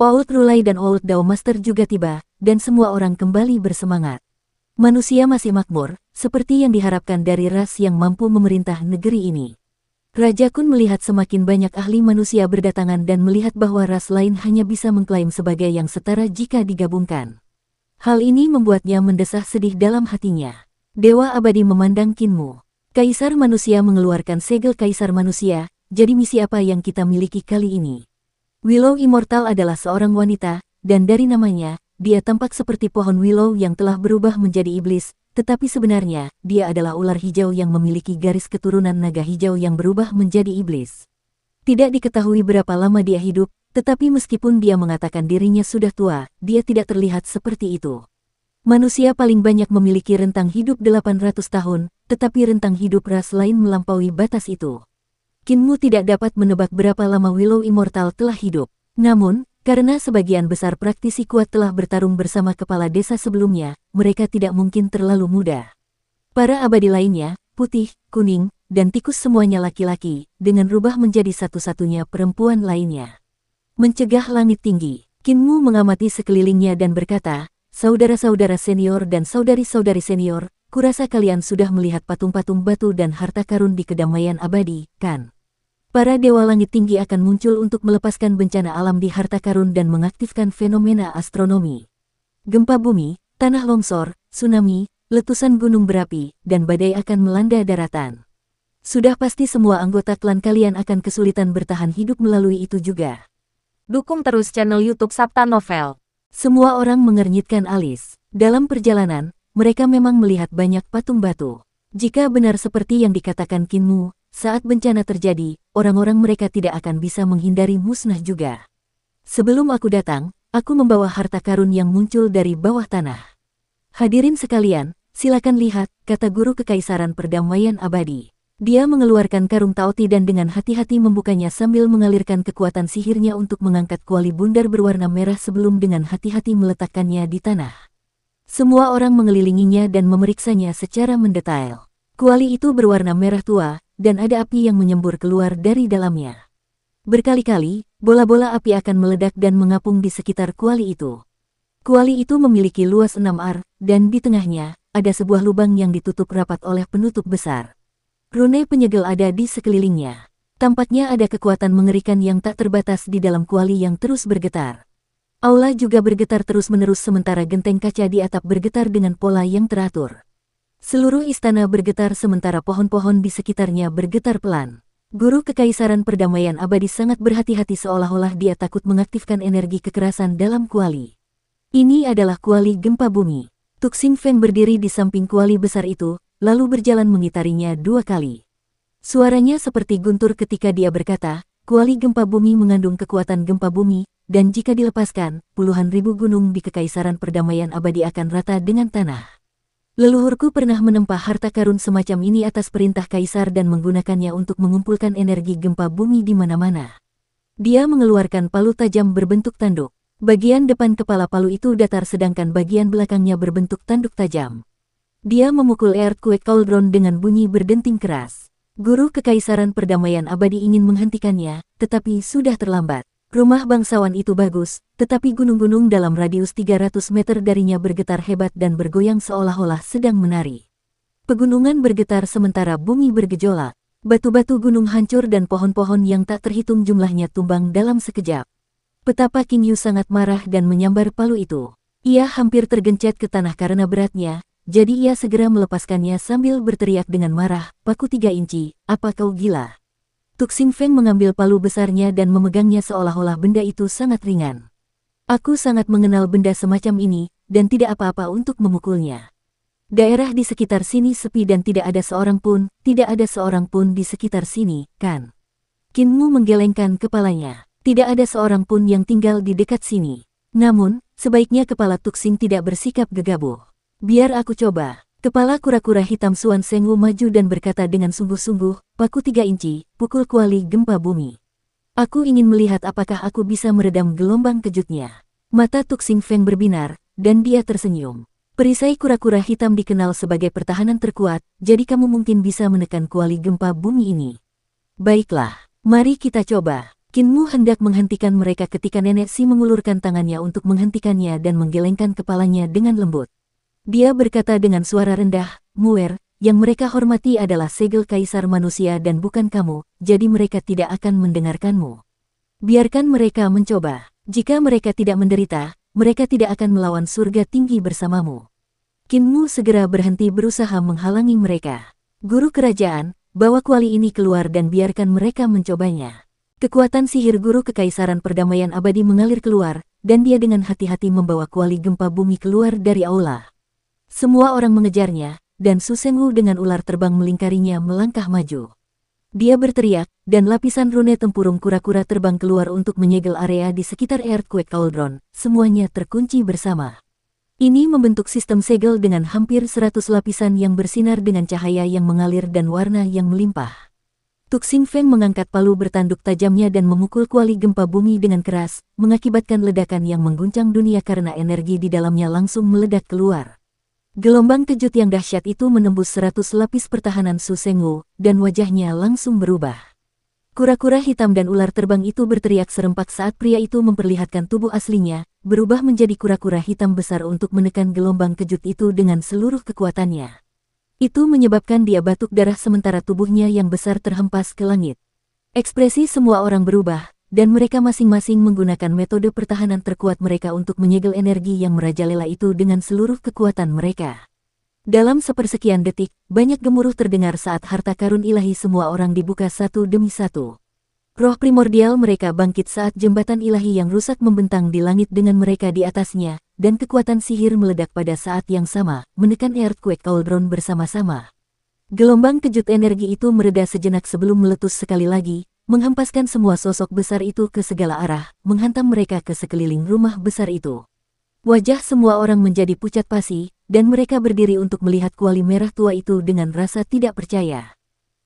Old Rulai dan Old Dao Master juga tiba, dan semua orang kembali bersemangat. Manusia masih makmur, seperti yang diharapkan dari ras yang mampu memerintah negeri ini. Raja Kun melihat semakin banyak ahli manusia berdatangan dan melihat bahwa ras lain hanya bisa mengklaim sebagai yang setara jika digabungkan. Hal ini membuatnya mendesah sedih dalam hatinya. Dewa Abadi memandang Qin Mu. Kaisar Manusia mengeluarkan segel Kaisar Manusia, jadi misi apa yang kita miliki kali ini? Willow Immortal adalah seorang wanita, dan dari namanya, dia tampak seperti pohon willow yang telah berubah menjadi iblis, tetapi sebenarnya, dia adalah ular hijau yang memiliki garis keturunan naga hijau yang berubah menjadi iblis. Tidak diketahui berapa lama dia hidup, tetapi meskipun dia mengatakan dirinya sudah tua, dia tidak terlihat seperti itu. Manusia paling banyak memiliki rentang hidup 800 tahun, tetapi rentang hidup ras lain melampaui batas itu. Qin Mu tidak dapat menebak berapa lama Willow Immortal telah hidup. Namun, karena sebagian besar praktisi kuat telah bertarung bersama kepala desa sebelumnya, mereka tidak mungkin terlalu muda. Para abadi lainnya, putih, kuning, dan tikus semuanya laki-laki, dengan rubah menjadi satu-satunya perempuan lainnya. Mencegah langit tinggi, Qin Mu mengamati sekelilingnya dan berkata, saudara-saudara senior dan saudari-saudari senior, kurasa kalian sudah melihat patung-patung batu dan harta karun di kedamaian abadi, kan? Para dewa langit tinggi akan muncul untuk melepaskan bencana alam di harta karun dan mengaktifkan fenomena astronomi. Gempa bumi, tanah longsor, tsunami, letusan gunung berapi, dan badai akan melanda daratan. Sudah pasti semua anggota klan kalian akan kesulitan bertahan hidup melalui itu juga. Dukung terus channel YouTube Sabta Novel. Semua orang mengernyitkan alis. Dalam perjalanan, mereka memang melihat banyak patung batu. Jika benar seperti yang dikatakan Qin Mu, saat bencana terjadi, orang-orang mereka tidak akan bisa menghindari musnah juga. Sebelum aku datang, aku membawa harta karun yang muncul dari bawah tanah. Hadirin sekalian, silakan lihat, kata Guru Kekaisaran Perdamaian Abadi. Dia mengeluarkan karung Taoti dan dengan hati-hati membukanya sambil mengalirkan kekuatan sihirnya untuk mengangkat kuali bundar berwarna merah sebelum dengan hati-hati meletakkannya di tanah. Semua orang mengelilinginya dan memeriksanya secara mendetail. Kuali itu berwarna merah tua, dan ada api yang menyembur keluar dari dalamnya. Berkali-kali, bola-bola api akan meledak dan mengapung di sekitar kuali itu. Kuali itu memiliki luas 6 ar, dan di tengahnya, ada sebuah lubang yang ditutup rapat oleh penutup besar. Rune penyegel ada di sekelilingnya. Tampaknya ada kekuatan mengerikan yang tak terbatas di dalam kuali yang terus bergetar. Aula juga bergetar terus-menerus sementara genteng kaca di atap bergetar dengan pola yang teratur. Seluruh istana bergetar sementara pohon-pohon di sekitarnya bergetar pelan. Guru Kekaisaran Perdamaian Abadi sangat berhati-hati seolah-olah dia takut mengaktifkan energi kekerasan dalam kuali. Ini adalah kuali gempa bumi. Tuk Xin Feng berdiri di samping kuali besar itu, lalu berjalan mengitarinya 2 kali. Suaranya seperti guntur ketika dia berkata, kuali gempa bumi mengandung kekuatan gempa bumi, dan jika dilepaskan, puluhan ribu gunung di Kekaisaran Perdamaian Abadi akan rata dengan tanah. Leluhurku pernah menempa harta karun semacam ini atas perintah kaisar dan menggunakannya untuk mengumpulkan energi gempa bumi di mana-mana. Dia mengeluarkan palu tajam berbentuk tanduk. Bagian depan kepala palu itu datar sedangkan bagian belakangnya berbentuk tanduk tajam. Dia memukul Earthquake Cauldron dengan bunyi berdenting keras. Guru Kekaisaran Perdamaian Abadi ingin menghentikannya, tetapi sudah terlambat. Rumah bangsawan itu bagus, tetapi gunung-gunung dalam radius 300 meter darinya bergetar hebat dan bergoyang seolah-olah sedang menari. Pegunungan bergetar sementara bumi bergejolak. Batu-batu gunung hancur dan pohon-pohon yang tak terhitung jumlahnya tumbang dalam sekejap. Betapa King Yu sangat marah dan menyambar palu itu. Ia hampir tergencet ke tanah karena beratnya, jadi ia segera melepaskannya sambil berteriak dengan marah, "Paku 3 inci, apa kau gila?" Tuk Xin Feng mengambil palu besarnya dan memegangnya seolah-olah benda itu sangat ringan. Aku sangat mengenal benda semacam ini, dan tidak apa-apa untuk memukulnya. Daerah di sekitar sini sepi dan tidak ada seorang pun di sekitar sini, kan? Kinmu menggelengkan kepalanya. Tidak ada seorang pun yang tinggal di dekat sini. Namun, sebaiknya kepala Tuk Xin tidak bersikap gegabah. Biar aku coba. Kepala kura-kura hitam Suan Sengwu maju dan berkata dengan sungguh-sungguh, "Paku 3 inci, pukul kuali gempa bumi. Aku ingin melihat apakah aku bisa meredam gelombang kejutnya." Mata Tuk Xin Feng berbinar, dan dia tersenyum. Perisai kura-kura hitam dikenal sebagai pertahanan terkuat, jadi kamu mungkin bisa menekan kuali gempa bumi ini. Baiklah, mari kita coba. Kinmu hendak menghentikan mereka ketika Nenek Si mengulurkan tangannya untuk menghentikannya dan menggelengkan kepalanya dengan lembut. Dia berkata dengan suara rendah, "Muer, yang mereka hormati adalah segel kaisar manusia dan bukan kamu, jadi mereka tidak akan mendengarkanmu. Biarkan mereka mencoba. Jika mereka tidak menderita, mereka tidak akan melawan surga tinggi bersamamu." Kinmu segera berhenti berusaha menghalangi mereka. "Guru kerajaan, bawa kuali ini keluar dan biarkan mereka mencobanya." Kekuatan sihir Guru Kekaisaran Perdamaian Abadi mengalir keluar, dan dia dengan hati-hati membawa kuali gempa bumi keluar dari aula. Semua orang mengejarnya, dan Su Sengwu dengan ular terbang melingkarinya melangkah maju. Dia berteriak, dan lapisan rune tempurung kura-kura terbang keluar untuk menyegel area di sekitar Earthquake Cauldron. Semuanya terkunci bersama. Ini membentuk sistem segel dengan hampir 100 lapisan yang bersinar dengan cahaya yang mengalir dan warna yang melimpah. Tuk Xin Feng mengangkat palu bertanduk tajamnya dan memukul kuali gempa bumi dengan keras, mengakibatkan ledakan yang mengguncang dunia karena energi di dalamnya langsung meledak keluar. Gelombang kejut yang dahsyat itu menembus 100 lapis pertahanan Su Sengwu, dan wajahnya langsung berubah. Kura-kura hitam dan ular terbang itu berteriak serempak saat pria itu memperlihatkan tubuh aslinya, berubah menjadi kura-kura hitam besar untuk menekan gelombang kejut itu dengan seluruh kekuatannya. Itu menyebabkan dia batuk darah sementara tubuhnya yang besar terhempas ke langit. Ekspresi semua orang berubah, dan mereka masing-masing menggunakan metode pertahanan terkuat mereka untuk menyegel energi yang merajalela itu dengan seluruh kekuatan mereka. Dalam sepersekian detik, banyak gemuruh terdengar saat harta karun ilahi semua orang dibuka satu demi satu. Roh primordial mereka bangkit saat jembatan ilahi yang rusak membentang di langit dengan mereka di atasnya, dan kekuatan sihir meledak pada saat yang sama, menekan Earthquake Cauldron bersama-sama. Gelombang kejut energi itu mereda sejenak sebelum meletus sekali lagi, menghempaskan semua sosok besar itu ke segala arah, menghantam mereka ke sekeliling rumah besar itu. Wajah semua orang menjadi pucat pasi, dan mereka berdiri untuk melihat kuali merah tua itu dengan rasa tidak percaya.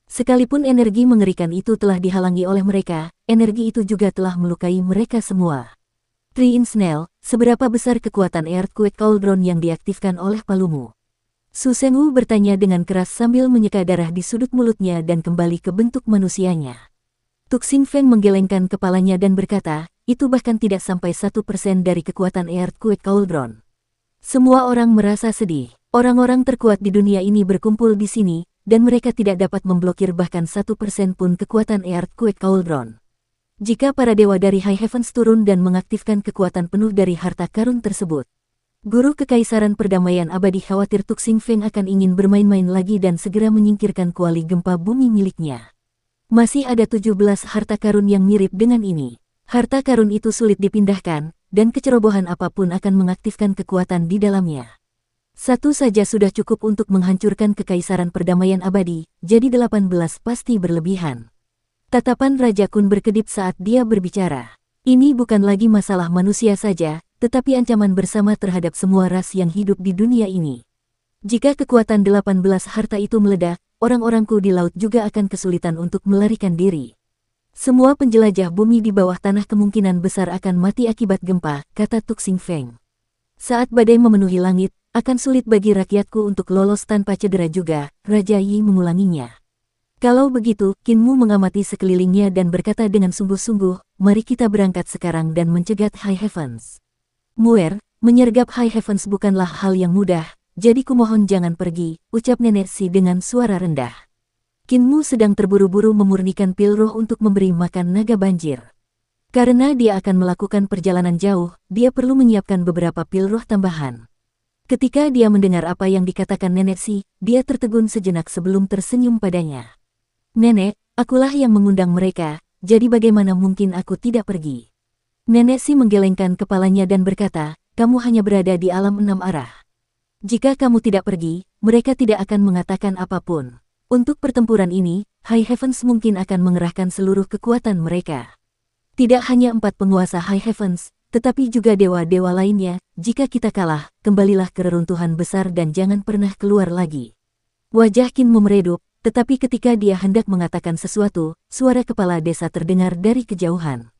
Sekalipun energi mengerikan itu telah dihalangi oleh mereka, energi itu juga telah melukai mereka semua. Tri Insnell, seberapa besar kekuatan Earthquake Cauldron yang diaktifkan oleh palumu? Su Sengwu bertanya dengan keras sambil menyeka darah di sudut mulutnya dan kembali ke bentuk manusianya. Tuk Xing Feng menggelengkan kepalanya dan berkata, itu bahkan tidak sampai 1% dari kekuatan Earthquake Cauldron. Semua orang merasa sedih. Orang-orang terkuat di dunia ini berkumpul di sini, dan mereka tidak dapat memblokir bahkan 1% pun kekuatan Earthquake Cauldron. Jika para dewa dari High Heavens turun dan mengaktifkan kekuatan penuh dari harta karun tersebut, Guru Kekaisaran Perdamaian Abadi khawatir Tuk Xing Feng akan ingin bermain-main lagi dan segera menyingkirkan kuali gempa bumi miliknya. Masih ada 17 harta karun yang mirip dengan ini. Harta karun itu sulit dipindahkan, dan kecerobohan apapun akan mengaktifkan kekuatan di dalamnya. Satu saja sudah cukup untuk menghancurkan Kekaisaran Perdamaian Abadi, jadi 18 pasti berlebihan. Tatapan Raja Kun berkedip saat dia berbicara. Ini bukan lagi masalah manusia saja, tetapi ancaman bersama terhadap semua ras yang hidup di dunia ini. Jika kekuatan 18 harta itu meledak, orang-orangku di laut juga akan kesulitan untuk melarikan diri. Semua penjelajah bumi di bawah tanah kemungkinan besar akan mati akibat gempa, kata Tuk Xing Feng. Saat badai memenuhi langit, akan sulit bagi rakyatku untuk lolos tanpa cedera juga, Raja Yi mengulanginya. Kalau begitu, Qin Mu mengamati sekelilingnya dan berkata dengan sungguh-sungguh, mari kita berangkat sekarang dan mencegat High Heavens. Muer, menyergap High Heavens bukanlah hal yang mudah, jadi kumohon jangan pergi, ucap Nenek Si dengan suara rendah. Qin Mu sedang terburu-buru memurnikan pil roh untuk memberi makan naga banjir. Karena dia akan melakukan perjalanan jauh, dia perlu menyiapkan beberapa pil roh tambahan. Ketika dia mendengar apa yang dikatakan Nenek Si, dia tertegun sejenak sebelum tersenyum padanya. Nenek, akulah yang mengundang mereka, jadi bagaimana mungkin aku tidak pergi? Nenek Si menggelengkan kepalanya dan berkata, kamu hanya berada di alam 6 arah. Jika kamu tidak pergi, mereka tidak akan mengatakan apapun. Untuk pertempuran ini, High Heavens mungkin akan mengerahkan seluruh kekuatan mereka. Tidak hanya 4 penguasa High Heavens, tetapi juga dewa-dewa lainnya. Jika kita kalah, kembalilah ke reruntuhan besar dan jangan pernah keluar lagi. Wajah Qin Mu meredup, tetapi ketika dia hendak mengatakan sesuatu, suara kepala desa terdengar dari kejauhan.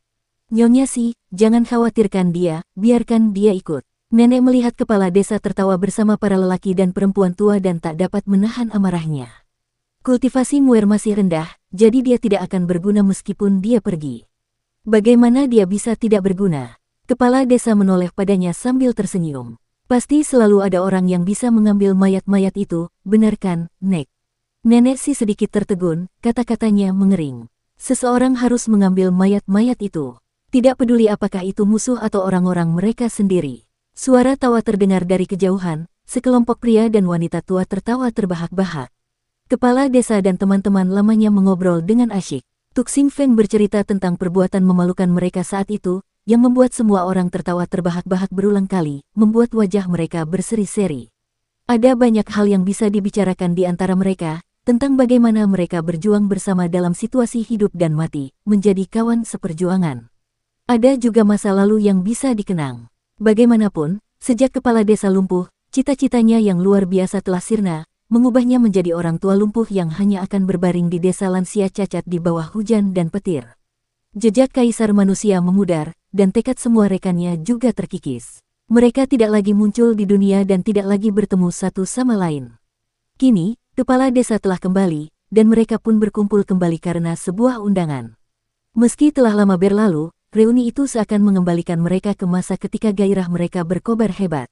Nyonya Si, jangan khawatirkan dia, biarkan dia ikut. Nenek melihat kepala desa tertawa bersama para lelaki dan perempuan tua dan tak dapat menahan amarahnya. Kultivasi Muer masih rendah, jadi dia tidak akan berguna meskipun dia pergi. Bagaimana dia bisa tidak berguna? Kepala desa menoleh padanya sambil tersenyum. Pasti selalu ada orang yang bisa mengambil mayat-mayat itu, benar kan, Nek? Nenek Si sedikit tertegun, kata-katanya mengering. Seseorang harus mengambil mayat-mayat itu. Tidak peduli apakah itu musuh atau orang-orang mereka sendiri. Suara tawa terdengar dari kejauhan, sekelompok pria dan wanita tua tertawa terbahak-bahak. Kepala desa dan teman-teman lamanya mengobrol dengan asyik. Tuk Xing Feng bercerita tentang perbuatan memalukan mereka saat itu, yang membuat semua orang tertawa terbahak-bahak berulang kali, membuat wajah mereka berseri-seri. Ada banyak hal yang bisa dibicarakan di antara mereka, tentang bagaimana mereka berjuang bersama dalam situasi hidup dan mati, menjadi kawan seperjuangan. Ada juga masa lalu yang bisa dikenang. Bagaimanapun, sejak kepala desa lumpuh, cita-citanya yang luar biasa telah sirna, mengubahnya menjadi orang tua lumpuh yang hanya akan berbaring di desa lansia cacat di bawah hujan dan petir. Jejak kaisar manusia memudar, dan tekad semua rekannya juga terkikis. Mereka tidak lagi muncul di dunia dan tidak lagi bertemu satu sama lain. Kini, kepala desa telah kembali, dan mereka pun berkumpul kembali karena sebuah undangan. Meski telah lama berlalu, reuni itu seakan mengembalikan mereka ke masa ketika gairah mereka berkobar hebat.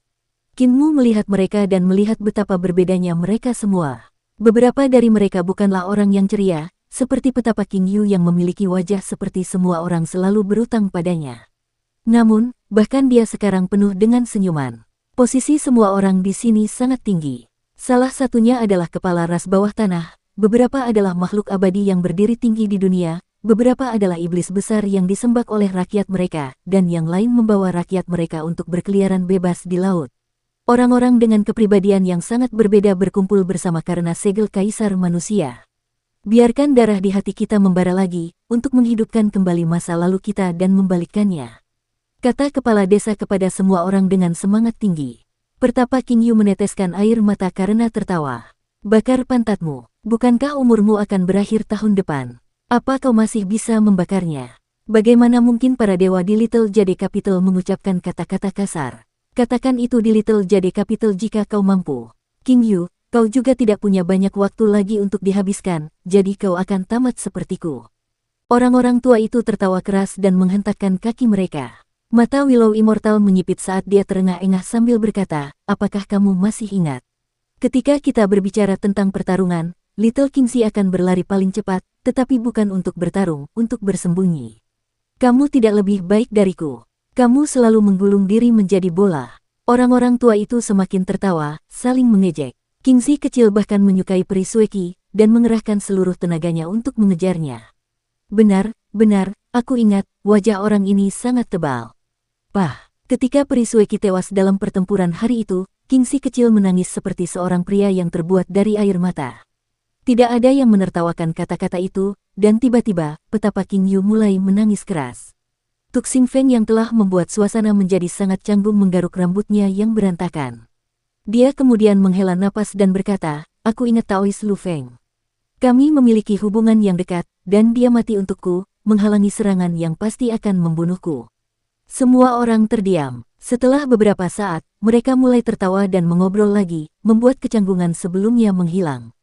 Qin Mu melihat mereka dan melihat betapa berbedanya mereka semua. Beberapa dari mereka bukanlah orang yang ceria, seperti petapa King Yu yang memiliki wajah seperti semua orang selalu berutang padanya. Namun, bahkan dia sekarang penuh dengan senyuman. Posisi semua orang di sini sangat tinggi. Salah satunya adalah kepala ras bawah tanah, beberapa adalah makhluk abadi yang berdiri tinggi di dunia, beberapa adalah iblis besar yang disembah oleh rakyat mereka, dan yang lain membawa rakyat mereka untuk berkeliaran bebas di laut. Orang-orang dengan kepribadian yang sangat berbeda berkumpul bersama karena segel kaisar manusia. Biarkan darah di hati kita membara lagi, untuk menghidupkan kembali masa lalu kita dan membalikkannya. Kata kepala desa kepada semua orang dengan semangat tinggi. Pertapa King Yu meneteskan air mata karena tertawa. Bakar pantatmu, bukankah umurmu akan berakhir tahun depan? Apa kau masih bisa membakarnya? Bagaimana mungkin para dewa di Little Jade Capital mengucapkan kata-kata kasar? Katakan itu di Little Jade Capital jika kau mampu. King Yu, Kau juga tidak punya banyak waktu lagi untuk dihabiskan, jadi kau akan tamat sepertiku. Orang-orang tua itu tertawa keras dan menghentakkan kaki mereka. Mata Willow Immortal menyipit saat dia terengah-engah sambil berkata, apakah kamu masih ingat? Ketika kita berbicara tentang pertarungan, Little Kingxi akan berlari paling cepat, tetapi bukan untuk bertarung, untuk bersembunyi. Kamu tidak lebih baik dariku. Kamu selalu menggulung diri menjadi bola. Orang-orang tua itu semakin tertawa, saling mengejek. Kingxi kecil bahkan menyukai peri Sueki, dan mengerahkan seluruh tenaganya untuk mengejarnya. Benar, aku ingat, wajah orang ini sangat tebal. Pah, ketika peri Sueki tewas dalam pertempuran hari itu, Kingxi kecil menangis seperti seorang pria yang terbuat dari air mata. Tidak ada yang menertawakan kata-kata itu, dan tiba-tiba, petapa King Yu mulai menangis keras. Tuk Xing Feng yang telah membuat suasana menjadi sangat canggung menggaruk rambutnya yang berantakan. Dia kemudian menghela napas dan berkata, aku ingat Taois Lu Feng. Kami memiliki hubungan yang dekat, dan dia mati untukku, menghalangi serangan yang pasti akan membunuhku. Semua orang terdiam. Setelah beberapa saat, mereka mulai tertawa dan mengobrol lagi, membuat kecanggungan sebelumnya menghilang.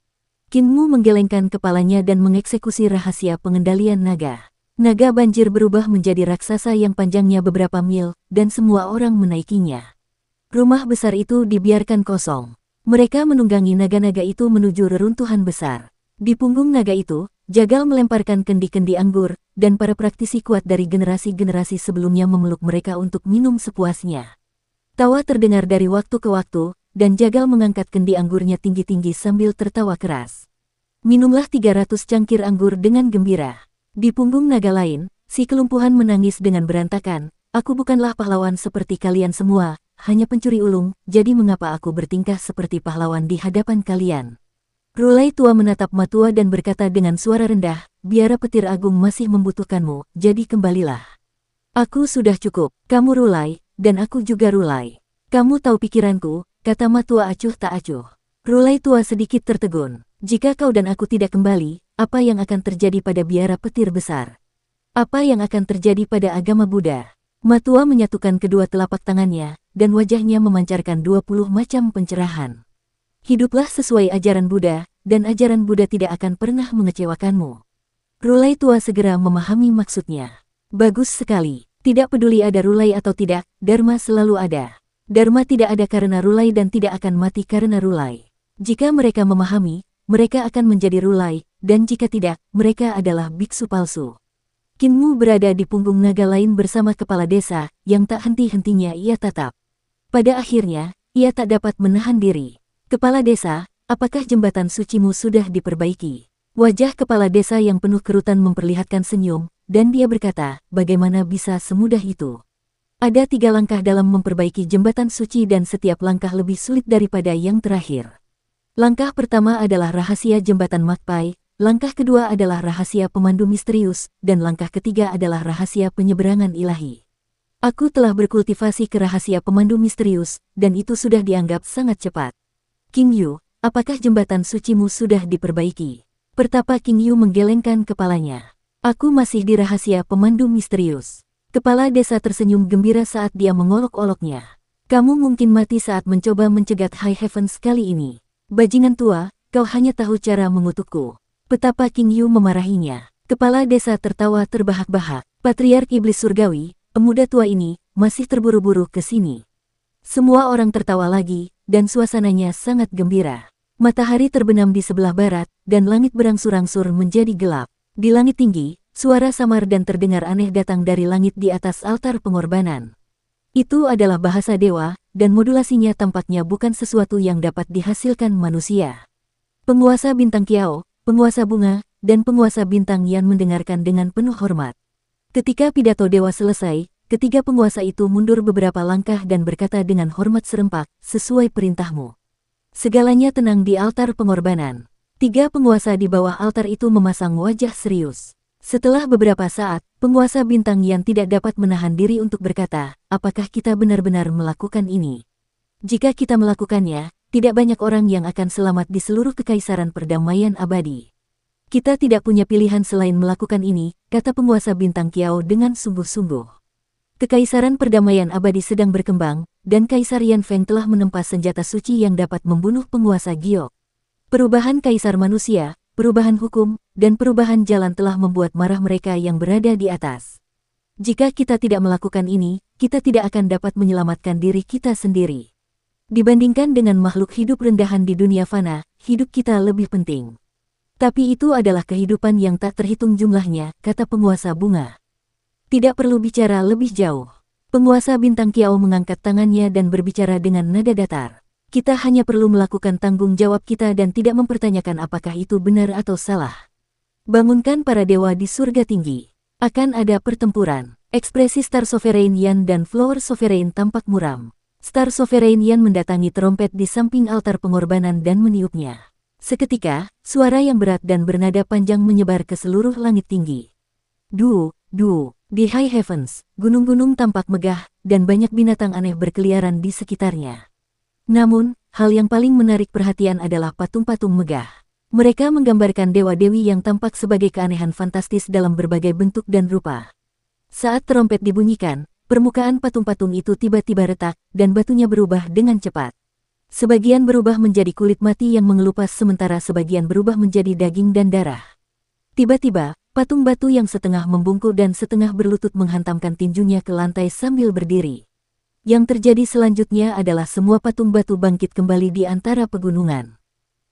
Qin Mu menggelengkan kepalanya dan mengeksekusi rahasia pengendalian naga. Naga banjir berubah menjadi raksasa yang panjangnya beberapa mil, dan semua orang menaikinya. Rumah besar itu dibiarkan kosong. Mereka menunggangi naga-naga itu menuju reruntuhan besar. Di punggung naga itu, Jagal melemparkan kendi-kendi anggur, dan para praktisi kuat dari generasi-generasi sebelumnya memeluk mereka untuk minum sepuasnya. Tawa terdengar dari waktu ke waktu, dan Jagal mengangkat kendi anggurnya tinggi-tinggi sambil tertawa keras. Minumlah 300 cangkir anggur dengan gembira. Di punggung naga lain, si kelumpuhan menangis dengan berantakan, aku bukanlah pahlawan seperti kalian semua, hanya pencuri ulung, jadi mengapa aku bertingkah seperti pahlawan di hadapan kalian? Rulai tua menatap Matua dan berkata dengan suara rendah, biara petir agung masih membutuhkanmu, jadi kembalilah. Aku sudah cukup, kamu Rulai, dan aku juga Rulai. Kamu tahu pikiranku, kata Matua acuh tak acuh. Rulai tua sedikit tertegun, jika kau dan aku tidak kembali, apa yang akan terjadi pada biara petir besar? Apa yang akan terjadi pada agama Buddha? Matua menyatukan kedua telapak tangannya, dan wajahnya memancarkan 20 macam pencerahan. Hiduplah sesuai ajaran Buddha, dan ajaran Buddha tidak akan pernah mengecewakanmu. Rulai tua segera memahami maksudnya. Bagus sekali. Tidak peduli ada Rulai atau tidak, Dharma selalu ada. Dharma tidak ada karena Rulai dan tidak akan mati karena Rulai. Jika mereka memahami, mereka akan menjadi Rulai, dan jika tidak, mereka adalah biksu palsu. Qin Mu berada di punggung naga lain bersama kepala desa, yang tak henti-hentinya ia tatap. Pada akhirnya, ia tak dapat menahan diri. Kepala desa, apakah jembatan sucimu sudah diperbaiki? Wajah kepala desa yang penuh kerutan memperlihatkan senyum, dan dia berkata, bagaimana bisa semudah itu? Ada 3 langkah dalam memperbaiki jembatan suci dan setiap langkah lebih sulit daripada yang terakhir. Langkah pertama adalah rahasia jembatan Magpie, langkah kedua adalah rahasia pemandu misterius, dan langkah ketiga adalah rahasia penyeberangan ilahi. Aku telah berkultivasi ke rahasia pemandu misterius, dan itu sudah dianggap sangat cepat. King Yu, apakah jembatan sucimu sudah diperbaiki? Pertapa King Yu menggelengkan kepalanya. Aku masih di rahasia pemandu misterius. Kepala desa tersenyum gembira saat dia mengolok-oloknya. Kamu mungkin mati saat mencoba mencegat High Heavens kali ini. Bajingan tua, kau hanya tahu cara mengutukku. Petapa King Yu memarahinya. Kepala desa tertawa terbahak-bahak. Patriark Iblis Surgawi, pemuda tua ini, masih terburu-buru ke sini. Semua orang tertawa lagi, dan suasananya sangat gembira. Matahari terbenam di sebelah barat, dan langit berangsur-angsur menjadi gelap. Di langit tinggi, suara samar dan terdengar aneh datang dari langit di atas altar pengorbanan. Itu adalah bahasa dewa, dan modulasinya tampaknya bukan sesuatu yang dapat dihasilkan manusia. Penguasa bintang Kiao, penguasa bunga, dan penguasa bintang Yan mendengarkan dengan penuh hormat. Ketika pidato dewa selesai, ketiga penguasa itu mundur beberapa langkah dan berkata dengan hormat serempak, sesuai perintahmu. Segalanya tenang di altar pengorbanan. 3 penguasa di bawah altar itu memasang wajah serius. Setelah beberapa saat, penguasa bintang yang tidak dapat menahan diri untuk berkata, apakah kita benar-benar melakukan ini? Jika kita melakukannya, tidak banyak orang yang akan selamat di seluruh kekaisaran perdamaian abadi. Kita tidak punya pilihan selain melakukan ini, kata penguasa bintang Kiao dengan sungguh-sungguh. Kekaisaran perdamaian abadi sedang berkembang, dan Kaisar Yan Feng telah menempa senjata suci yang dapat membunuh penguasa Giok. Perubahan kaisar manusia, perubahan hukum, dan perubahan jalan telah membuat marah mereka yang berada di atas. Jika kita tidak melakukan ini, kita tidak akan dapat menyelamatkan diri kita sendiri. Dibandingkan dengan makhluk hidup rendahan di dunia fana, hidup kita lebih penting. Tapi itu adalah kehidupan yang tak terhitung jumlahnya, kata penguasa bunga. Tidak perlu bicara lebih jauh. Penguasa bintang Kiau mengangkat tangannya dan berbicara dengan nada datar. Kita hanya perlu melakukan tanggung jawab kita dan tidak mempertanyakan apakah itu benar atau salah. Bangunkan para dewa di surga tinggi. Akan ada pertempuran. Ekspresi Star Sovereign Yan dan Flower Sovereign tampak muram. Star Sovereign Yan mendatangi trompet di samping altar pengorbanan dan meniupnya. Seketika, suara yang berat dan bernada panjang menyebar ke seluruh langit tinggi. Du, di High Heavens, gunung-gunung tampak megah, dan banyak binatang aneh berkeliaran di sekitarnya. Namun, hal yang paling menarik perhatian adalah patung-patung megah. Mereka menggambarkan dewa-dewi yang tampak sebagai keanehan fantastis dalam berbagai bentuk dan rupa. Saat trompet dibunyikan, permukaan patung-patung itu tiba-tiba retak, dan batunya berubah dengan cepat. Sebagian berubah menjadi kulit mati yang mengelupas sementara sebagian berubah menjadi daging dan darah. Tiba-tiba, patung batu yang setengah membungkuk dan setengah berlutut menghantamkan tinjunya ke lantai sambil berdiri. Yang terjadi selanjutnya adalah semua patung batu bangkit kembali di antara pegunungan.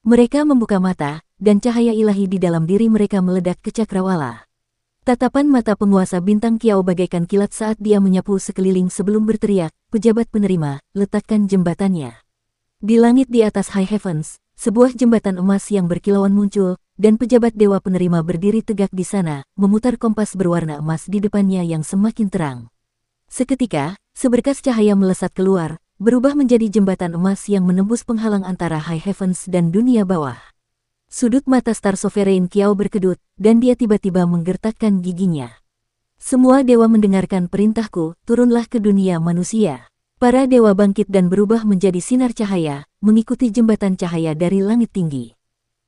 Mereka membuka mata, dan cahaya ilahi di dalam diri mereka meledak ke cakrawala. Tatapan mata penguasa bintang Kiau bagaikan kilat saat dia menyapu sekeliling sebelum berteriak, "Pejabat penerima, letakkan jembatannya." Di langit di atas High Heavens, sebuah jembatan emas yang berkilauan muncul, dan pejabat dewa penerima berdiri tegak di sana, memutar kompas berwarna emas di depannya yang semakin terang. Seketika, seberkas cahaya melesat keluar, berubah menjadi jembatan emas yang menembus penghalang antara High Heavens dan dunia bawah. Sudut mata Star Sovereign Kiau berkedut, dan dia tiba-tiba menggertakkan giginya. Semua dewa mendengarkan perintahku, turunlah ke dunia manusia. Para dewa bangkit dan berubah menjadi sinar cahaya, mengikuti jembatan cahaya dari langit tinggi.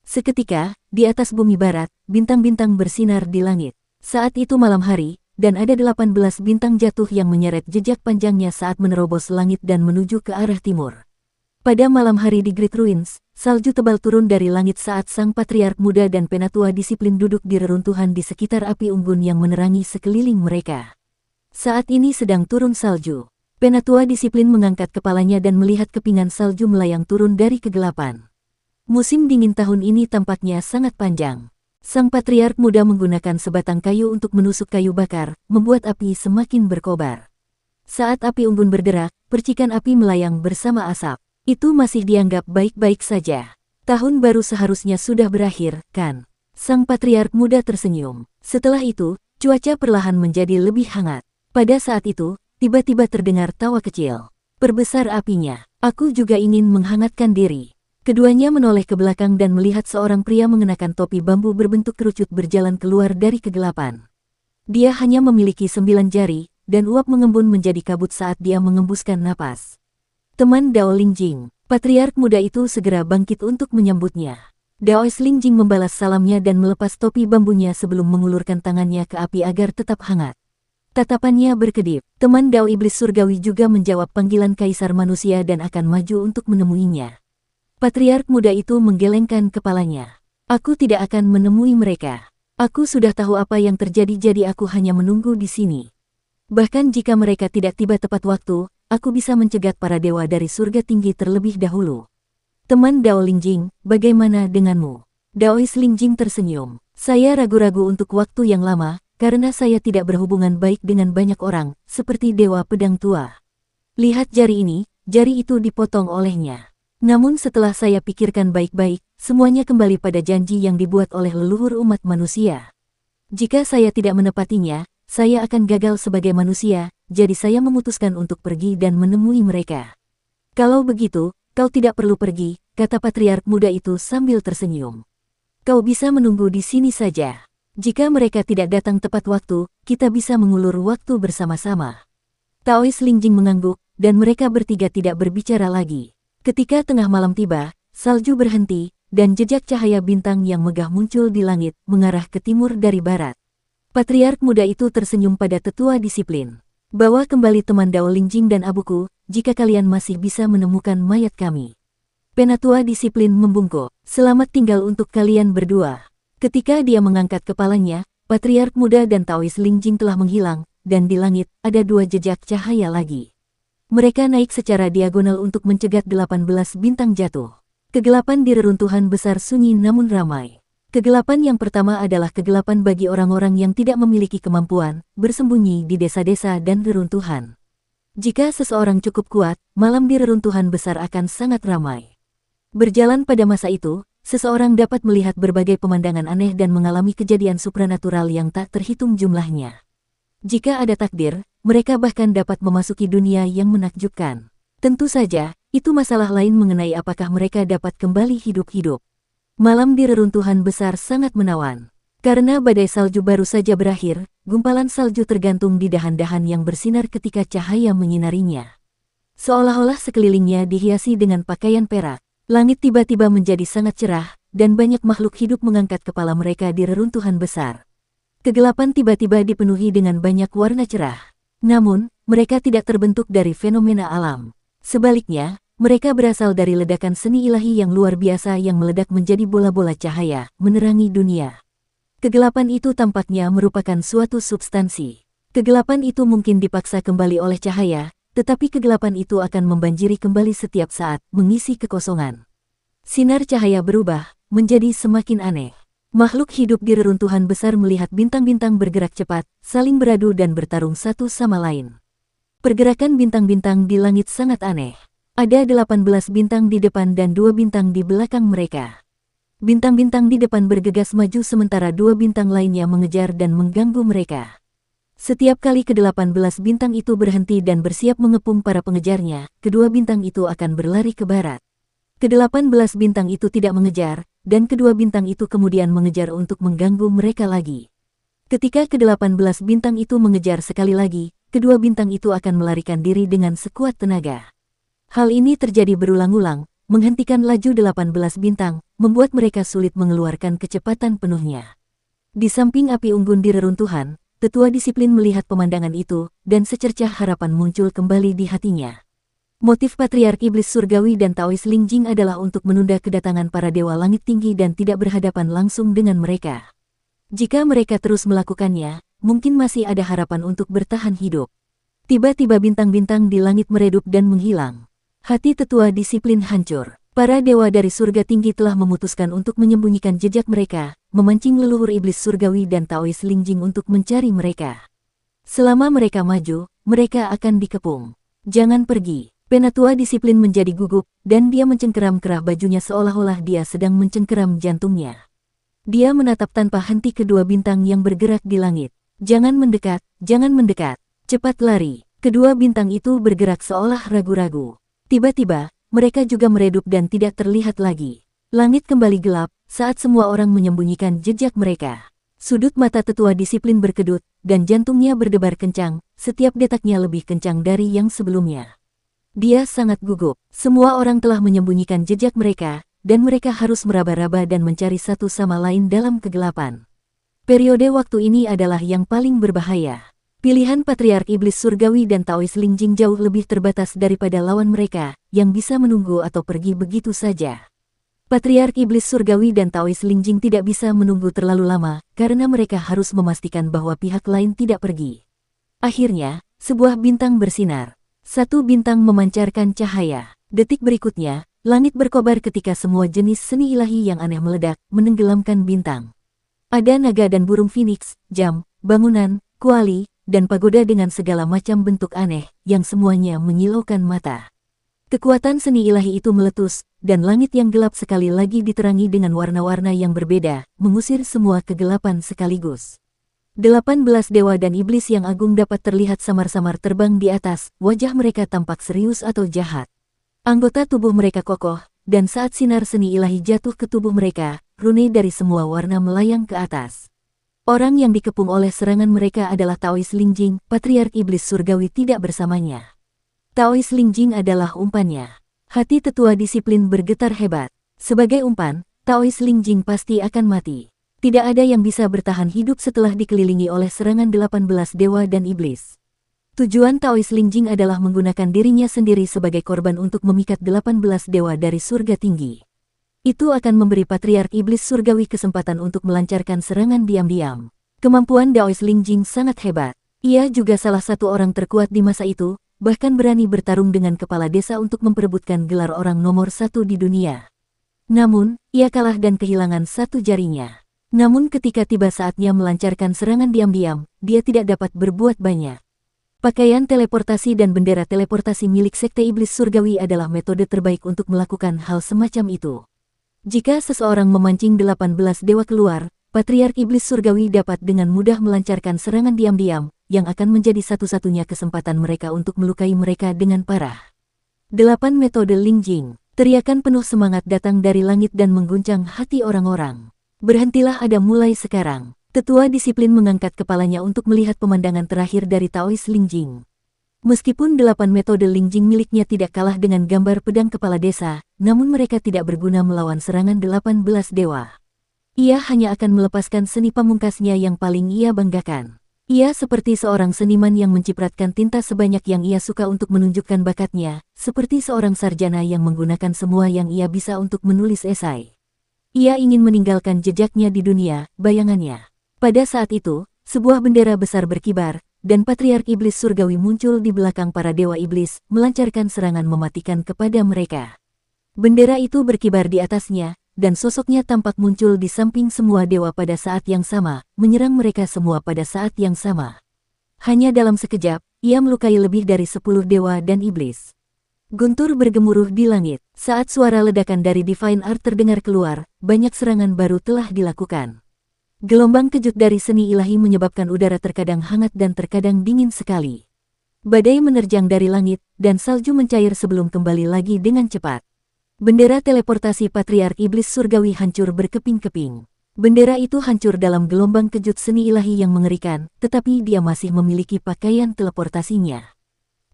Seketika, di atas bumi barat, bintang-bintang bersinar di langit. Saat itu malam hari, dan ada 18 bintang jatuh yang menyeret jejak panjangnya saat menerobos langit dan menuju ke arah timur. Pada malam hari di Great Ruins, salju tebal turun dari langit saat sang patriark muda dan penatua disiplin duduk di reruntuhan di sekitar api unggun yang menerangi sekeliling mereka. Saat ini sedang turun salju. Penatua disiplin mengangkat kepalanya dan melihat kepingan salju melayang turun dari kegelapan. Musim dingin tahun ini tampaknya sangat panjang. Sang patriark muda menggunakan sebatang kayu untuk menusuk kayu bakar, membuat api semakin berkobar. Saat api unggun berderak, percikan api melayang bersama asap. Itu masih dianggap baik-baik saja. Tahun baru seharusnya sudah berakhir, kan? Sang patriark muda tersenyum. Setelah itu, cuaca perlahan menjadi lebih hangat. Pada saat itu, tiba-tiba terdengar tawa kecil. Perbesar apinya. Aku juga ingin menghangatkan diri. Keduanya menoleh ke belakang dan melihat seorang pria mengenakan topi bambu berbentuk kerucut berjalan keluar dari kegelapan. Dia hanya memiliki 9 jari, dan uap mengembun menjadi kabut saat dia mengembuskan napas. Teman Dao Lingjing, patriark muda itu segera bangkit untuk menyambutnya. Dao Lingjing membalas salamnya dan melepas topi bambunya sebelum mengulurkan tangannya ke api agar tetap hangat. Tatapannya berkedip. Teman Dao Iblis Surgawi juga menjawab panggilan kaisar manusia dan akan maju untuk menemuinya. Patriark muda itu menggelengkan kepalanya. Aku tidak akan menemui mereka. Aku sudah tahu apa yang terjadi, jadi aku hanya menunggu di sini. Bahkan jika mereka tidak tiba tepat waktu, aku bisa mencegat para dewa dari surga tinggi terlebih dahulu. Teman Dao Lingjing, bagaimana denganmu? Daois Lingjing tersenyum. Saya ragu-ragu untuk waktu yang lama, karena saya tidak berhubungan baik dengan banyak orang, seperti Dewa Pedang Tua. Lihat jari ini, jari itu dipotong olehnya. Namun setelah saya pikirkan baik-baik, semuanya kembali pada janji yang dibuat oleh leluhur umat manusia. Jika saya tidak menepatinya, saya akan gagal sebagai manusia, jadi saya memutuskan untuk pergi dan menemui mereka. Kalau begitu, kau tidak perlu pergi, kata patriark muda itu sambil tersenyum. Kau bisa menunggu di sini saja. Jika mereka tidak datang tepat waktu, kita bisa mengulur waktu bersama-sama. Taois Lingjing mengangguk, dan mereka bertiga tidak berbicara lagi. Ketika tengah malam tiba, salju berhenti, dan jejak cahaya bintang yang megah muncul di langit, mengarah ke timur dari barat. Patriark muda itu tersenyum pada tetua disiplin. Bawa kembali teman Dao Lingjing dan abuku, jika kalian masih bisa menemukan mayat kami. Penatua disiplin membungkuk. Selamat tinggal untuk kalian berdua. Ketika dia mengangkat kepalanya, Patriark Muda dan Taois Lingjing telah menghilang, dan di langit ada 2 jejak cahaya lagi. Mereka naik secara diagonal untuk mencegat 18 bintang jatuh. Kegelapan di reruntuhan besar sunyi namun ramai. Kegelapan yang pertama adalah kegelapan bagi orang-orang yang tidak memiliki kemampuan bersembunyi di desa-desa dan reruntuhan. Jika seseorang cukup kuat, malam di reruntuhan besar akan sangat ramai. Berjalan pada masa itu, seseorang dapat melihat berbagai pemandangan aneh dan mengalami kejadian supranatural yang tak terhitung jumlahnya. Jika ada takdir, mereka bahkan dapat memasuki dunia yang menakjubkan. Tentu saja, itu masalah lain mengenai apakah mereka dapat kembali hidup-hidup. Malam di reruntuhan besar sangat menawan. Karena badai salju baru saja berakhir, gumpalan salju tergantung di dahan-dahan yang bersinar ketika cahaya menyinarinya. Seolah-olah sekelilingnya dihiasi dengan pakaian perak. Langit tiba-tiba menjadi sangat cerah, dan banyak makhluk hidup mengangkat kepala mereka di reruntuhan besar. Kegelapan tiba-tiba dipenuhi dengan banyak warna cerah. Namun, mereka tidak terbentuk dari fenomena alam. Sebaliknya, mereka berasal dari ledakan seni ilahi yang luar biasa yang meledak menjadi bola-bola cahaya, menerangi dunia. Kegelapan itu tampaknya merupakan suatu substansi. Kegelapan itu mungkin dipaksa kembali oleh cahaya, tetapi kegelapan itu akan membanjiri kembali setiap saat, mengisi kekosongan. Sinar cahaya berubah, menjadi semakin aneh. Makhluk hidup di reruntuhan besar melihat bintang-bintang bergerak cepat, saling beradu dan bertarung satu sama lain. Pergerakan bintang-bintang di langit sangat aneh. Ada 18 bintang di depan dan 2 bintang di belakang mereka. Bintang-bintang di depan bergegas maju sementara 2 bintang lainnya mengejar dan mengganggu mereka. Setiap kali ke-18 bintang itu berhenti dan bersiap mengepung para pengejarnya, kedua bintang itu akan berlari ke barat. Ke-18 bintang itu tidak mengejar, dan kedua bintang itu kemudian mengejar untuk mengganggu mereka lagi. Ketika ke-18 bintang itu mengejar sekali lagi, kedua bintang itu akan melarikan diri dengan sekuat tenaga. Hal ini terjadi berulang-ulang, menghentikan laju 18 bintang, membuat mereka sulit mengeluarkan kecepatan penuhnya. Di samping api unggun di reruntuhan, tetua disiplin melihat pemandangan itu, dan secercah harapan muncul kembali di hatinya. Motif Patriark Iblis Surgawi dan Taois Lingjing adalah untuk menunda kedatangan para dewa langit tinggi dan tidak berhadapan langsung dengan mereka. Jika mereka terus melakukannya, mungkin masih ada harapan untuk bertahan hidup. Tiba-tiba bintang-bintang di langit meredup dan menghilang. Hati tetua disiplin hancur. Para dewa dari surga tinggi telah memutuskan untuk menyembunyikan jejak mereka, memancing leluhur iblis surgawi dan Taois Lingjing untuk mencari mereka. Selama mereka maju, mereka akan dikepung. Jangan pergi. Penatua disiplin menjadi gugup, dan dia mencengkeram kerah bajunya seolah-olah dia sedang mencengkeram jantungnya. Dia menatap tanpa henti kedua bintang yang bergerak di langit. Jangan mendekat, jangan mendekat. Cepat lari. Kedua bintang itu bergerak seolah ragu-ragu. Tiba-tiba, mereka juga meredup dan tidak terlihat lagi. Langit kembali gelap, saat semua orang menyembunyikan jejak mereka. Sudut mata tetua disiplin berkedut, dan jantungnya berdebar kencang, setiap detaknya lebih kencang dari yang sebelumnya. Dia sangat gugup. Semua orang telah menyembunyikan jejak mereka, dan mereka harus meraba-raba dan mencari satu sama lain dalam kegelapan. Periode waktu ini adalah yang paling berbahaya. Pilihan Patriark Iblis Surgawi dan Taois Lingjing jauh lebih terbatas daripada lawan mereka, yang bisa menunggu atau pergi begitu saja. Patriark Iblis Surgawi dan Taois Lingjing tidak bisa menunggu terlalu lama, karena mereka harus memastikan bahwa pihak lain tidak pergi. Akhirnya, sebuah bintang bersinar. Satu bintang memancarkan cahaya. Detik berikutnya, langit berkobar ketika semua jenis seni ilahi yang aneh meledak, menenggelamkan bintang. Ada naga dan burung phoenix, jam, bangunan, kuali, dan pagoda dengan segala macam bentuk aneh, yang semuanya menyilaukan mata. Kekuatan seni ilahi itu meletus, dan langit yang gelap sekali lagi diterangi dengan warna-warna yang berbeda, mengusir semua kegelapan sekaligus. 18 dewa dan iblis yang agung dapat terlihat samar-samar terbang di atas, wajah mereka tampak serius atau jahat. Anggota tubuh mereka kokoh, dan saat sinar seni ilahi jatuh ke tubuh mereka, rune dari semua warna melayang ke atas. Orang yang dikepung oleh serangan mereka adalah Taois Lingjing, Patriark Iblis Surgawi tidak bersamanya. Taois Lingjing adalah umpannya. Hati tetua disiplin bergetar hebat. Sebagai umpan, Taois Lingjing pasti akan mati. Tidak ada yang bisa bertahan hidup setelah dikelilingi oleh serangan 18 dewa dan iblis. Tujuan Taois Lingjing adalah menggunakan dirinya sendiri sebagai korban untuk memikat 18 dewa dari surga tinggi. Itu akan memberi Patriark Iblis Surgawi kesempatan untuk melancarkan serangan diam-diam. Kemampuan Taois Lingjing sangat hebat. Ia juga salah satu orang terkuat di masa itu, bahkan berani bertarung dengan kepala desa untuk memperebutkan gelar orang nomor 1 di dunia. Namun, ia kalah dan kehilangan satu jarinya. Namun ketika tiba saatnya melancarkan serangan diam-diam, dia tidak dapat berbuat banyak. Pakaian teleportasi dan bendera teleportasi milik Sekte Iblis Surgawi adalah metode terbaik untuk melakukan hal semacam itu. Jika seseorang memancing 18 dewa keluar, Patriark Iblis Surgawi dapat dengan mudah melancarkan serangan diam-diam, yang akan menjadi satu-satunya kesempatan mereka untuk melukai mereka dengan parah. 8 Metode Lingjing. Teriakan penuh semangat datang dari langit dan mengguncang hati orang-orang. Berhentilah ada mulai sekarang. Tetua disiplin mengangkat kepalanya untuk melihat pemandangan terakhir dari Taois Lingjing. Meskipun 8 metode Lingjing miliknya tidak kalah dengan gambar pedang kepala desa, namun mereka tidak berguna melawan serangan 18 dewa. Ia hanya akan melepaskan seni pamungkasnya yang paling ia banggakan. Ia seperti seorang seniman yang mencipratkan tinta sebanyak yang ia suka untuk menunjukkan bakatnya, seperti seorang sarjana yang menggunakan semua yang ia bisa untuk menulis esai. Ia ingin meninggalkan jejaknya di dunia, bayangannya. Pada saat itu, sebuah bendera besar berkibar, dan Patriark Iblis Surgawi muncul di belakang para dewa iblis, melancarkan serangan mematikan kepada mereka. Bendera itu berkibar di atasnya, dan sosoknya tampak muncul di samping semua dewa pada saat yang sama, menyerang mereka semua pada saat yang sama. Hanya dalam sekejap, ia melukai lebih dari 10 dewa dan iblis. Guntur bergemuruh di langit. Saat suara ledakan dari Divine Art terdengar keluar, banyak serangan baru telah dilakukan. Gelombang kejut dari seni ilahi menyebabkan udara terkadang hangat dan terkadang dingin sekali. Badai menerjang dari langit, dan salju mencair sebelum kembali lagi dengan cepat. Bendera teleportasi Patriark Iblis Surgawi hancur berkeping-keping. Bendera itu hancur dalam gelombang kejut seni ilahi yang mengerikan, tetapi dia masih memiliki pakaian teleportasinya.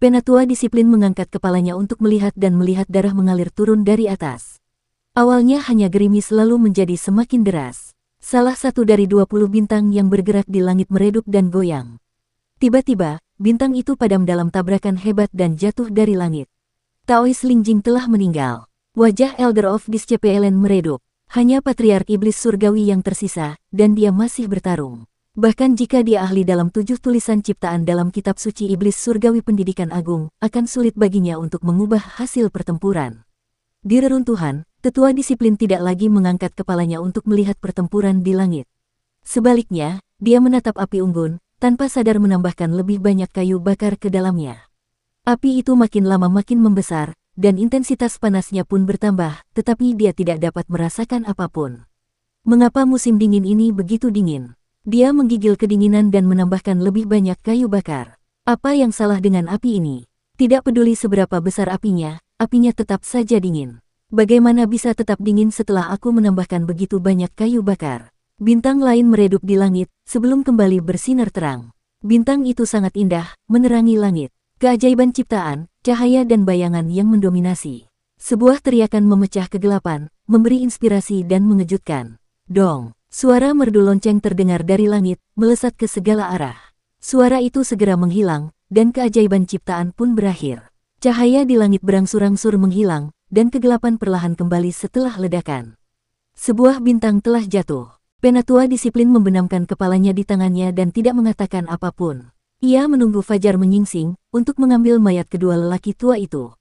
Penatua disiplin mengangkat kepalanya untuk melihat dan melihat darah mengalir turun dari atas. Awalnya hanya gerimis lalu menjadi semakin deras. Salah satu dari 20 bintang yang bergerak di langit meredup dan goyang. Tiba-tiba, bintang itu padam dalam tabrakan hebat dan jatuh dari langit. Taois Lingjing telah meninggal. Wajah Elder of Discipline meredup. Hanya Patriark Iblis Surgawi yang tersisa, dan dia masih bertarung. Bahkan jika dia ahli dalam 7 tulisan ciptaan dalam kitab suci Iblis Surgawi Pendidikan Agung, akan sulit baginya untuk mengubah hasil pertempuran. Di reruntuhan, tetua disiplin tidak lagi mengangkat kepalanya untuk melihat pertempuran di langit. Sebaliknya, dia menatap api unggun, tanpa sadar menambahkan lebih banyak kayu bakar ke dalamnya. Api itu makin lama makin membesar, dan intensitas panasnya pun bertambah, tetapi dia tidak dapat merasakan apapun. Mengapa musim dingin ini begitu dingin? Dia menggigil kedinginan dan menambahkan lebih banyak kayu bakar. Apa yang salah dengan api ini? Tidak peduli seberapa besar apinya tetap saja dingin. Bagaimana bisa tetap dingin setelah aku menambahkan begitu banyak kayu bakar? Bintang lain meredup di langit, sebelum kembali bersinar terang. Bintang itu sangat indah, menerangi langit. Keajaiban ciptaan, cahaya dan bayangan yang mendominasi. Sebuah teriakan memecah kegelapan, memberi inspirasi dan mengejutkan. Dong! Suara merdu lonceng terdengar dari langit, melesat ke segala arah. Suara itu segera menghilang, dan keajaiban ciptaan pun berakhir. Cahaya di langit berangsur-angsur menghilang, dan kegelapan perlahan kembali setelah ledakan. Sebuah bintang telah jatuh. Penatua disiplin membenamkan kepalanya di tangannya dan tidak mengatakan apapun. Ia menunggu fajar menyingsing, untuk mengambil mayat kedua lelaki tua itu.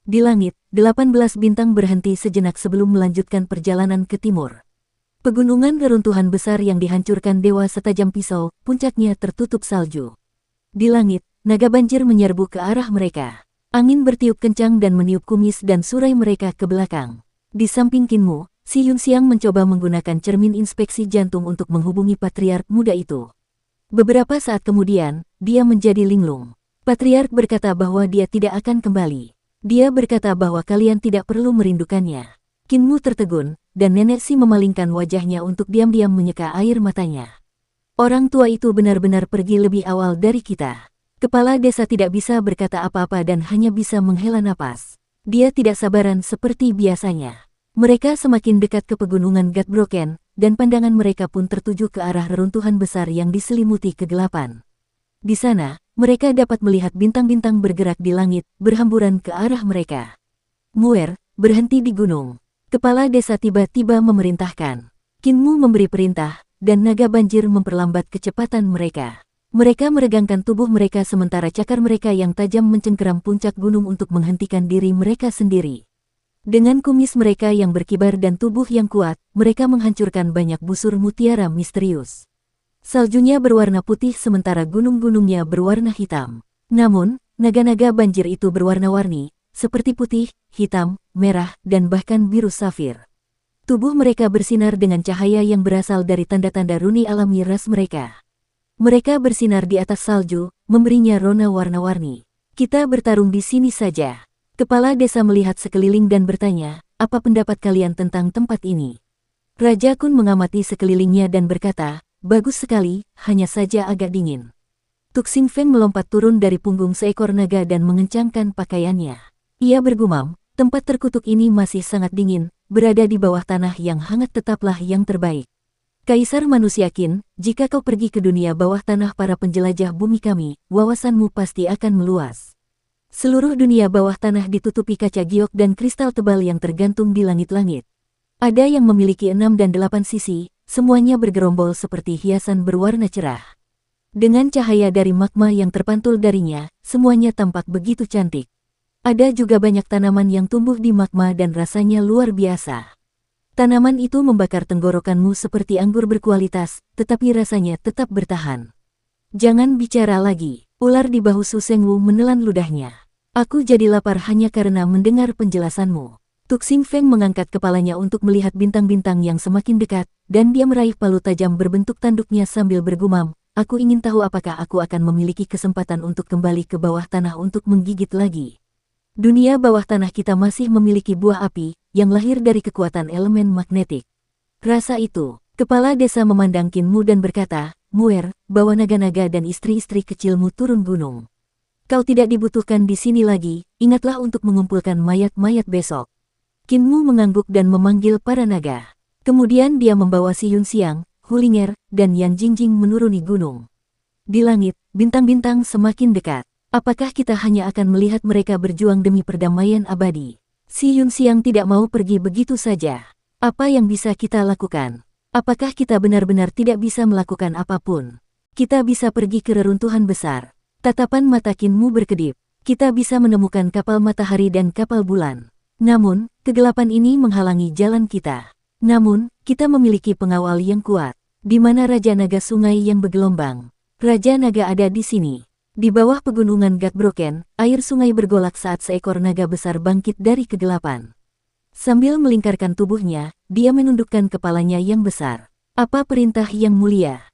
Di langit, 18 bintang berhenti sejenak sebelum melanjutkan perjalanan ke timur. Pegunungan reruntuhan besar yang dihancurkan dewa setajam pisau, puncaknya tertutup salju. Di langit, naga banjir menyerbu ke arah mereka. Angin bertiup kencang dan meniup kumis dan surai mereka ke belakang. Di samping Kinmu, Si Yunxiang mencoba menggunakan cermin inspeksi jantung untuk menghubungi patriark muda itu. Beberapa saat kemudian, dia menjadi linglung. Patriark berkata bahwa dia tidak akan kembali. Dia berkata bahwa kalian tidak perlu merindukannya. Kinmu tertegun, dan Nenek Si memalingkan wajahnya untuk diam-diam menyeka air matanya. Orang tua itu benar-benar pergi lebih awal dari kita. Kepala desa tidak bisa berkata apa-apa dan hanya bisa menghela napas. Dia tidak sabaran seperti biasanya. Mereka semakin dekat ke pegunungan Godbroken, dan pandangan mereka pun tertuju ke arah reruntuhan besar yang diselimuti kegelapan. Di sana, mereka dapat melihat bintang-bintang bergerak di langit, berhamburan ke arah mereka. Muer, berhenti di gunung. Kepala desa tiba-tiba memerintahkan. Kinmu memberi perintah, dan naga banjir memperlambat kecepatan mereka. Mereka meregangkan tubuh mereka sementara cakar mereka yang tajam mencengkeram puncak gunung untuk menghentikan diri mereka sendiri. Dengan kumis mereka yang berkibar dan tubuh yang kuat, mereka menghancurkan banyak busur mutiara misterius. Saljunya berwarna putih sementara gunung-gunungnya berwarna hitam. Namun, naga-naga banjir itu berwarna-warni, seperti putih, hitam, merah, dan bahkan biru safir. Tubuh mereka bersinar dengan cahaya yang berasal dari tanda-tanda runi alami ras mereka. Mereka bersinar di atas salju, memberinya rona warna-warni. Kita bertarung di sini saja. Kepala desa melihat sekeliling dan bertanya, apa pendapat kalian tentang tempat ini? Raja Kun mengamati sekelilingnya dan berkata, bagus sekali, hanya saja agak dingin. Tuk Xing Feng melompat turun dari punggung seekor naga dan mengencangkan pakaiannya. Ia bergumam, tempat terkutuk ini masih sangat dingin, berada di bawah tanah yang hangat tetaplah yang terbaik. Kaisar manusia Qin, jika kau pergi ke dunia bawah tanah para penjelajah bumi kami, wawasanmu pasti akan meluas. Seluruh dunia bawah tanah ditutupi kaca giok dan kristal tebal yang tergantung di langit-langit. Ada yang memiliki 6 dan 8 sisi, semuanya bergerombol seperti hiasan berwarna cerah. Dengan cahaya dari magma yang terpantul darinya, semuanya tampak begitu cantik. Ada juga banyak tanaman yang tumbuh di magma dan rasanya luar biasa. Tanaman itu membakar tenggorokanmu seperti anggur berkualitas, tetapi rasanya tetap bertahan. Jangan bicara lagi, ular di bahu Su Sengwu menelan ludahnya. Aku jadi lapar hanya karena mendengar penjelasanmu. Tuk Xing Feng mengangkat kepalanya untuk melihat bintang-bintang yang semakin dekat, dan dia meraih palu tajam berbentuk tanduknya sambil bergumam, aku ingin tahu apakah aku akan memiliki kesempatan untuk kembali ke bawah tanah untuk menggigit lagi. Dunia bawah tanah kita masih memiliki buah api, yang lahir dari kekuatan elemen magnetik. Rasa itu, kepala desa memandang Kinmu dan berkata, Muer, bawa naga-naga dan istri-istri kecilmu turun gunung. Kau tidak dibutuhkan di sini lagi, ingatlah untuk mengumpulkan mayat-mayat besok. Kinmu mengangguk dan memanggil para naga. Kemudian dia membawa Si Yun Xiang, Hulinger, dan Yan Jingjing menuruni gunung. Di langit, bintang-bintang semakin dekat. Apakah kita hanya akan melihat mereka berjuang demi perdamaian abadi? Si Yun Xiang tidak mau pergi begitu saja. Apa yang bisa kita lakukan? Apakah kita benar-benar tidak bisa melakukan apapun? Kita bisa pergi ke reruntuhan besar. Tatapan mata Kinmu berkedip. Kita bisa menemukan kapal matahari dan kapal bulan. Namun, kegelapan ini menghalangi jalan kita. Namun, kita memiliki pengawal yang kuat. Di mana Raja Naga Sungai yang bergelombang? Raja Naga ada di sini. Di bawah pegunungan Gatbroken, air sungai bergolak saat seekor naga besar bangkit dari kegelapan. Sambil melingkarkan tubuhnya, dia menundukkan kepalanya yang besar. Apa perintah yang mulia?